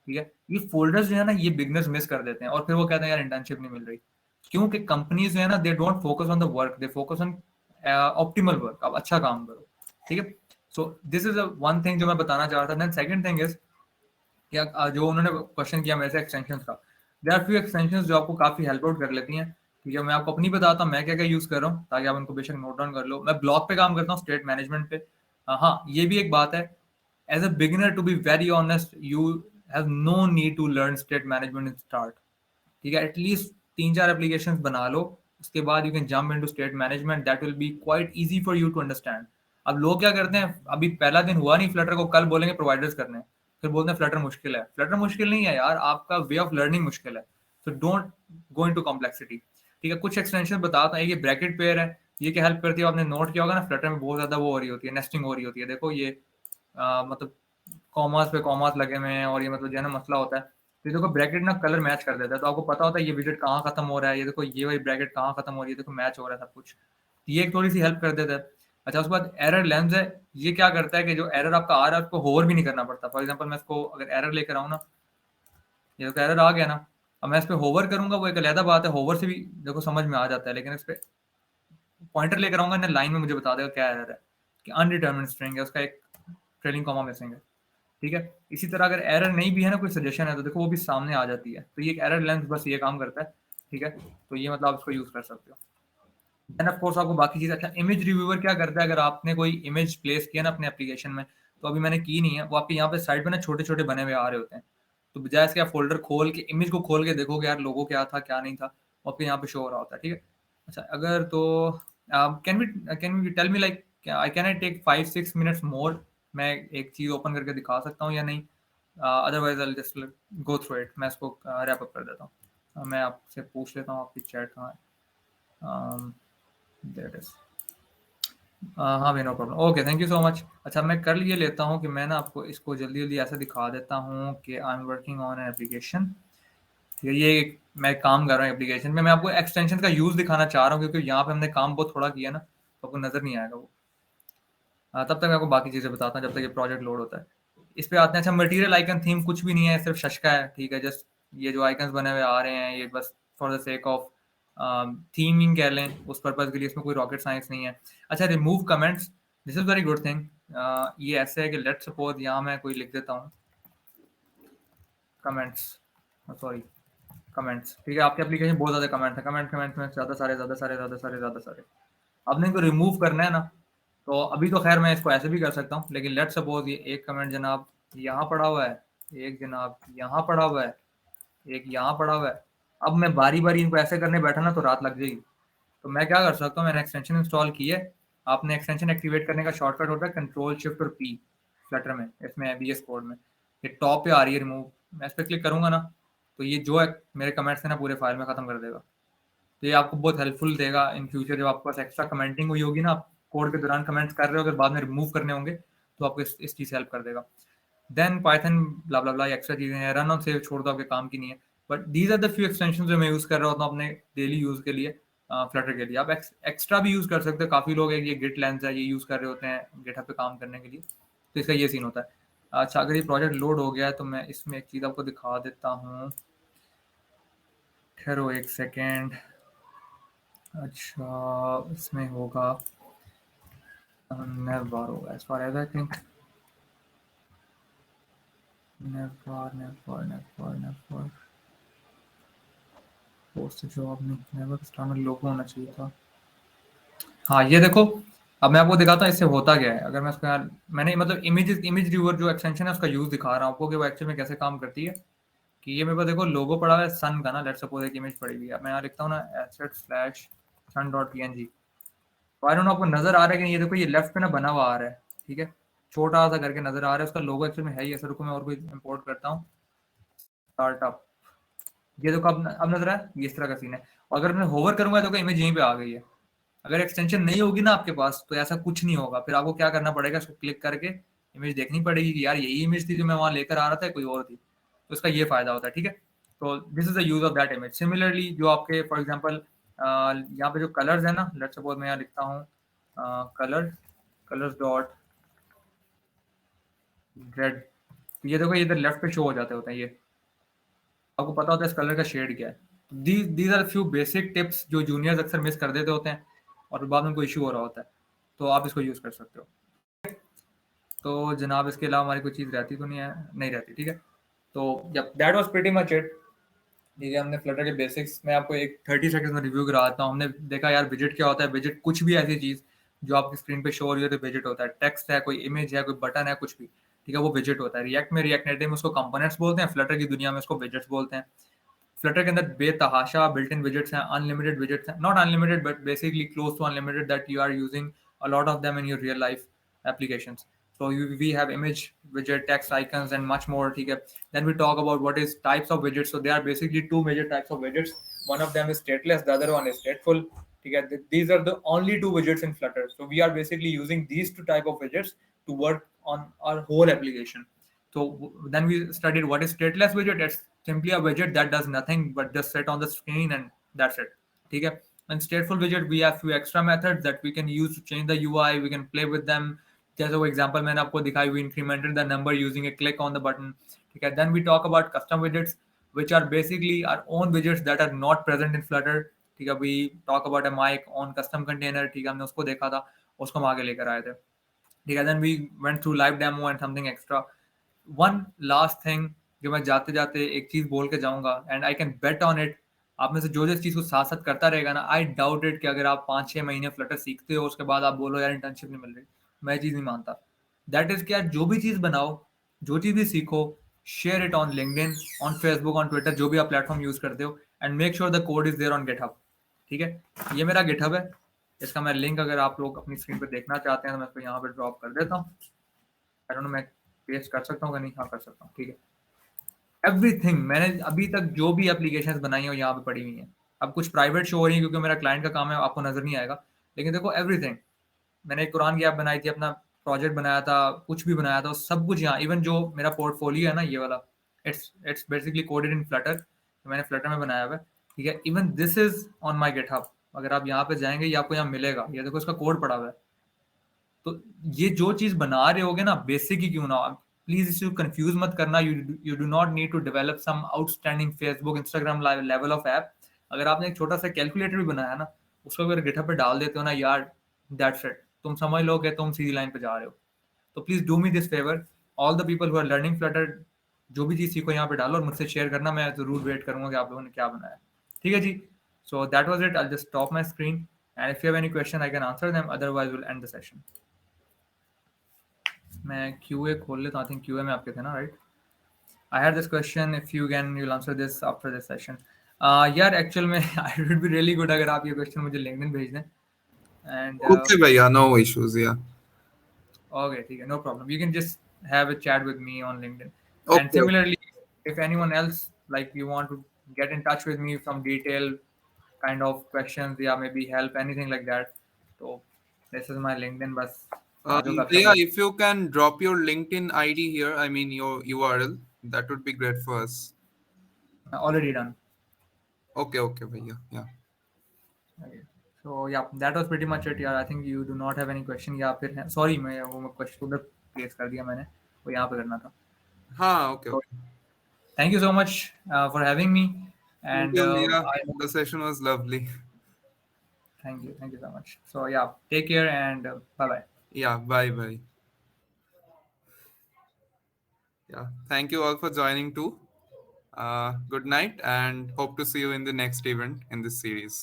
ठीक है। ये फोल्डर्स जो है ना ये बिगनर्स मिस कर देते हैं, और फिर वो कहते हैं यार इंटर्नशिप नहीं मिल रही, क्योंकि कंपनीज जो है ना they don't focus on the work, they focus on optimal work, आप अच्छा काम करो, ठीक है। So this is one thing जो मैं बताना चाह रहा था। देन सेकंड थिंग इज क्या जो उन्होंने क्वेश्चन किया मेरे से एक्सटेंशन का, देयर आर फ्यू एक्सटेंशंस जो आपको काफी हेल्प आउट कर लेती हैं। ठीक है, मैं आपको अपनी बताता हूँ मैं क्या क्या यूज कर रहा हूँ, ताकि आप उनको बेशक नोट डाउन कर लो। मैं ब्लॉग पे काम करता हूँ, स्टेट मैनेजमेंट पे। हाँ, ये भी एक बात है, as a beginner to be very honest, you have no need to learn state management in start. ठीक है, एटलीस्ट 3-4 एप्लीकेशंस बना लो, उसके बाद you can jump into state management, that will be quite easy for you to understand. अब लोग क्या करते हैं, अभी पहला दिन हुआ नहीं फ्लटर को, कल बोलेंगे प्रोवाइडर्स करने हैं, फिर बोलते हैं फ्लटर मुश्किल है। फ्लटर मुश्किल नहीं है यार, आपका वे ऑफ लर्निंग मुश्किल है। So don't go into complexity. ठीक है, कुछ एक्सटेंशन बताता हूँ। ये ब्रैकेट पेयर है, ये क्या हेल्प करती है, आपने नोट किया होगा ना, फ्लटर में बहुत ज्यादा वो हो रही होती है, नेस्टिंग हो रही होती है। देखो ये मतलब कॉमर्स पे कॉमर्स लगे हुए हैं, और ये मतलब जो है ना मसला होता है। तो ये देखो ब्रैकेट ना कलर मैच कर देता है, तो आपको पता होता है ये विजिट कहाँ खत्म हो रहा है, ये देखो ये वाली ब्रैकेट कहाँ खत्म हो रही है, देखो मैच हो रहा है सब कुछ। ये एक थोड़ी सी हेल्प कर देता है। अच्छा, उसके बाद एरर लेंस है, ये क्या करता है कि जो एरर आपका आ रहा है उसको होवर भी नहीं करना पड़ता। फॉर एग्जाम्पल मैं इसको अगर एरर लेकर आऊँ ना, ये देखो एरर आ गया ना, अब मैं इस पर होवर करूंगा, वो एक अलग बात है, होवर से भी देखो समझ में आ जाता है, लेकिन इस पर पॉइंटर लेकर आऊंगा ना, लाइन में मुझे बता देगा क्या एरर है, कि अनडिटर्मिन्ड स्ट्रिंग है, उसका एक ट्रेलिंग कॉमा मिसिंग है। ठीक है, इसी तरह अगर एरर नहीं भी है ना, कोई सजेशन है, तो देखो वो भी सामने आ जाती है। तो ये एक एरर लेंस बस ये काम करता है। ठीक है, तो ये मतलब आप इसको यूज कर सकते हो। देन ऑफ कोर्स आपको बाकी चीज, अच्छा इमेज रिव्यूअर क्या करता है, अगर आपने कोई इमेज प्लेस किया ना अपने एप्लीकेशन में, तो अभी मैंने की नहीं है, वो आपके यहाँ पे साइड पे ना छोटे छोटे बने हुए आ रहे होते हैं। तो बजाय इसके आप फोल्डर खोल के इमेज को खोल के देखोगे यार लोगो क्या था क्या नहीं था, वो आपके यहाँ पे शो हो रहा होता है। ठीक है, अच्छा अगर तो can we tell me like I can I take 5-6 minutes more, मैं एक चीज ओपन करके दिखा सकता हूँ या नहीं? Otherwise I just go through it, मैं इसको रैप अप कर देता हूँ। मैं आपसे पूछ लेता हूँ आपकी चैट कहाँ है। दैट इज हाँ भाई, no problem, okay, thank you so much. अच्छा मैं कर ये लेता हूँ कि मैं ना आपको इसको जल्दी जल्दी ऐसे दिखा देता हूँ कि I am working on an application. ठीक है, मैं काम कर रहा हूँ एप्लीकेशन में, मैं आपको एक्सटेंशन का यूज दिखाना चाह रहा हूँ, क्योंकि यहाँ पे हमने काम बहुत थोड़ा किया ना, तो आपको नजर नहीं आएगा वो। तब तक मैं आपको बाकी चीजें बताता हूँ, जब तक ये प्रोजेक्ट लोड होता है। इस पे आते हैं। अच्छा, मटेरियल आइकन थीम कुछ भी नहीं है, सिर्फ शशका है। ठीक है, जस्ट ये जो आइकन्स बने हुए आ रहे हैं, ये बस for the sake of theming कह लें, उस पर्पज के लिए, इसमें कोई रॉकेट साइंस नहीं है। अच्छा, remove comments, this is very good thing. ये ऐसे है कि लेट सपोज यहाँ मैं कोई लिख देता हूँ कमेंट्स, सॉरी कमेंट्स। ठीक है, आपके एप्लीकेशन बहुत ज्यादा कमेंट है, कमेंट कमेंट में ज्यादा सारे ज्यादा सारे ज्यादा सारे ज्यादा सारे, आपने इनको रिमूव करना है ना, तो अभी तो खैर मैं इसको ऐसे भी कर सकता हूँ, लेकिन लेट सपोज ये एक कमेंट जनाब यहाँ पड़ा हुआ है, एक जनाब यहाँ पड़ा हुआ है, एक यहाँ पड़ा हुआ है। अब मैं बारी बारी इनको ऐसे करने बैठा ना तो रात लग जाएगी। तो मैं क्या कर सकता हूँ, मैंने एक्सटेंशन इंस्टॉल की है। आपने एक्सटेंशन एक्टिवेट करने का शॉर्टकट होता है कंट्रोल शिफ्ट और पी, फ्लटर में, इसमें एबीएस कोड में। ये टॉप पे आ रही है रिमूव, मैं इस पर क्लिक करूंगा ना, तो ये जो है मेरे कमेंट्स है ना पूरे फाइल में खत्म कर देगा। तो ये आपको बहुत हेल्पफुल देगा इन फ्यूचर, जब आपके पास एक्स्ट्रा कमेंटिंग हुई होगी ना, आप कोड के दौरान कमेंट्स कर रहे हो, अगर बाद में रिमूव करने होंगे, तो आपको इस चीज़ से हेल्प कर देगा। देन पाइथन ब्ला ब्ला ब्ला एक्स्ट्रा चीज़ें हैं, रन ऑन सेव छोड़ दो, आपके काम की नहीं है। But these are the few extension जो मैं यूज़ कर रहा होता हूँ अपने डेली यूज़ के लिए, फ्लटर के लिए। आप एक्स्ट्रा भी यूज़ कर सकते हो, काफ़ी लोग हैं ये गिट लेंस है ये यूज़ कर रहे होते हैं गिटहब पे काम करने के लिए, तो इसका ये सीन होता है। अच्छा, अगर ये प्रोजेक्ट लोड हो गया है तो मैं इसमें एक चीज़ आपको दिखा देता हूँ, ठहरो एक सेकेंड। अच्छा, इसमें होगा नेवर होगा as far as I think, never never never never post job नहीं, नेवर स्टार में लोगो होना चाहिए था। हाँ ये देखो, अब मैं आपको दिखाता हूँ इससे होता क्या है। अगर मैं इसका मैंने मतलब इमेज रिव्यूअर जो एक्सटेंशन है उसका यूज दिखा रहा हूँ आपको कि वो एक्चुअल में कैसे काम करती है। कि ये मेरे पास देखो लोगो पड़ा हुआ है सन का ना, लेट्स सपोज एक इमेज पड़ी हुई है, मैं यहाँ लिखता हूँ ना एसेट स्लैश सन डॉट png। तो आई डोंट नो आपको नजर आ रहा है कि नहीं, ये देखो ये लेफ्ट पे ना बना हुआ आ रहा है। ठीक है, छोटा सा करके नजर आ रहा है, उसका लोगो एक्चुअल में है ही ऐसा। रुको मैं और कोई इंपोर्ट करता हूँ, स्टार्टअप। ये देखो अब नजर आया, ये इस तरह का सीन है। और अगर मैं होवर करूंगा तो इमेज यहीं पे आ गई है। अगर एक्सटेंशन नहीं होगी ना आपके पास तो ऐसा कुछ नहीं होगा, फिर आपको क्या करना पड़ेगा, इसको क्लिक करके इमेज देखनी पड़ेगी कि यार यही इमेज थी जो मैं वहां लेकर आ रहा था, कोई और थी। तो इसका ये फायदा होता है। ठीक है, तो this is the use of that image. Similarly जो आपके फॉर एग्जांपल यहाँ पे जो कलर्स है ना, लेट्स सपोज मैं यहाँ लिखता हूँ कलर कलर्स डॉट रेड, तो ये देखो ये इधर लेफ्ट पे शो हो जाते होते हैं। ये आपको पता होता है इस कलर का शेड क्या है। These are few basic tips जो जूनियर्स अक्सर मिस कर देते होते हैं, और बाद में कोई इशू हो रहा होता है, तो आप इसको यूज कर सकते हो। तो जनाब इसके अलावा हमारी कोई चीज़ रहती तो नहीं है, नहीं रहती। ठीक है, तो जब that was pretty much it. ठीक है, हमने फ्लटर के बेसिक्स में आपको एक 30 सेकंड में रिव्यू कराता हूँ। हमने देखा यार विजिट क्या होता है। विजिट कुछ भी ऐसी चीज जो आपकी स्क्रीन पे शो हो रही है तो विजिट होता है। टेक्स्ट है, कोई इमेज है, कोई बटन है, कुछ भी, ठीक है, वो विजिट होता है। रिएक्ट में, रिएक्ट नेटिव में उसको कंपोनेंट्स बोलते हैं, फ्लटर की दुनिया में उसको विजिट्स बोलते हैं। फ्लटर के अंदर बेतहाशा बिल्ट इन विजेट्स हैं, अनलिमिटेड विजेट्स हैं, not unlimited but basically close to unlimited, that you are using a lot of them in your real life applications. So we have image widget, text icons, and much more. Okay. Then we talk about what is types of widgets. So there are basically two major types of widgets. One of them is stateless, the other one is stateful. Okay. These are the only two widgets in Flutter. So we are basically using these two type of widgets to work on our whole application. So then we studied what is stateless widget. It's simply a widget that does nothing but just sit on the screen and that's it. Okay. And stateful widget, we have few extra methods that we can use to change the UI. We can play with them. जैसे वो example मैंने आपको दिखाई, we incremented the number using a click on the button. Okay. Then we talk about custom widgets, which are basically our own widgets that are not present in Flutter. ठीक है, we talk about a mic on custom container. ठीक है, हमने उसको देखा था, उसको हम आगे लेकर आए थे। ठीक है, then we went through live demo and something extra. One last thing जो मैं जाते जाते एक चीज बोल के जाऊंगा, and I can bet on it, आप में से जो इस चीज को साथ साथ करता रहेगा ना, आई डाउट इट कि अगर आप 5-6 महीने फ्लटर सीखते हो उसके बाद आप बोलो यार इंटर्नशिप नहीं मिल रही, मैं ये चीज नहीं मानता। दैट इज कि यार जो भी चीज बनाओ, जो चीज भी सीखो, share it on LinkedIn, on Facebook, on Twitter, जो भी आप प्लेटफॉर्म यूज करते हो, and make sure the code is there on GitHub. ठीक है, ये मेरा गिटहब है। इसका मैं लिंक अगर आप लोग अपनी स्क्रीन पर देखना चाहते हैं तो मैं इसको यहाँ पे ड्रॉप कर देता हूँ। आई डोंट नो मैं पेस्ट कर सकता हूँ कि नहीं, हाँ कर सकता हूँ। ठीक है, एवरीथिंग मैंने अभी तक जो भी एप्लीकेशंस बनाई है वो यहाँ पे पड़ी हुई हैं। अब कुछ प्राइवेट शो हो रही है क्योंकि मेरा क्लाइंट का काम है, आपको नजर नहीं आएगा, लेकिन देखो एवरीथिंग। मैंने एक कुरान की ऐप बनाई थी, अपना प्रोजेक्ट बनाया था, कुछ भी बनाया था, सब कुछ यहाँ, इवन जो मेरा पोर्टफोलियो है ना ये वाला, it's basically coded in Flutter, मैंने फ्लटर में बनाया हुआ है। ठीक है, even this is on my GitHub. अगर आप यहाँ पे जाएंगे ये आपको यहाँ मिलेगा, ये देखो इसका कोड पड़ा हुआ है। तो ये जो चीज बना रहे होगे ना, बेसिक ही क्यों ना, प्लीज इसको कंफ्यूज मत करना। You do not need to develop some outstanding Facebook Instagram level of app. अगर आपने एक छोटा सा कैलकुलेटर भी बनाया ना, उसको अगर गिटहब पे डाल देते हो ना यार, दैट्स इट, तुम समझ लो कि तुम सीधी लाइन पे जा रहे हो। तो please do me this favour, all the people who are learning Flutter, जो भी चीज सीखो यहाँ पे डालो और मुझसे शेयर करना, मैं जरूर वेट करूंगा कि आप लोगों ने क्या बनाया। ठीक है जी, so that was it, I just stop my screen and if you have any question I can answer them, otherwise will end the session. मैं QA खोल लेता हूँ, आई थिंक QA में आपके थे ना, right? I had this question, if you can you answer this after this session. यार एक्चुअल में I would be really good अगर आप ये क्वेश्चन मुझे लिंक्डइन भेज दें। And Okay, bhaiya, no issues. Yeah. Okay ठीक है, no problem, you can just have a chat with me on LinkedIn. And Okay. Similarly if anyone else like you want to get in touch with me from detail kind of questions या may be help anything like that, तो दिस इज माय लिंक्डइन, बस आ जाओ गपशप Yeah, लगा। if you can drop your LinkedIn ID here, I mean your URL, that would be great for us. Already done. Okay, okay, bhaiya. Yeah. Okay. So yeah, that was pretty much it. Yeah, I think you do not have any question या फिर है, sorry मैं वो क्वेश्चन उधर प्लेस कर दिया मैंने, वो यहाँ पे करना था। Ha, okay, So okay. thank you so much for having me, Thank and you, bhaiya. I The session was lovely. thank you so much. So yeah, take care and bye bye. Yeah, bye bye. Yeah, thank you all for joining too. Good night and hope to see you in the next event in this series.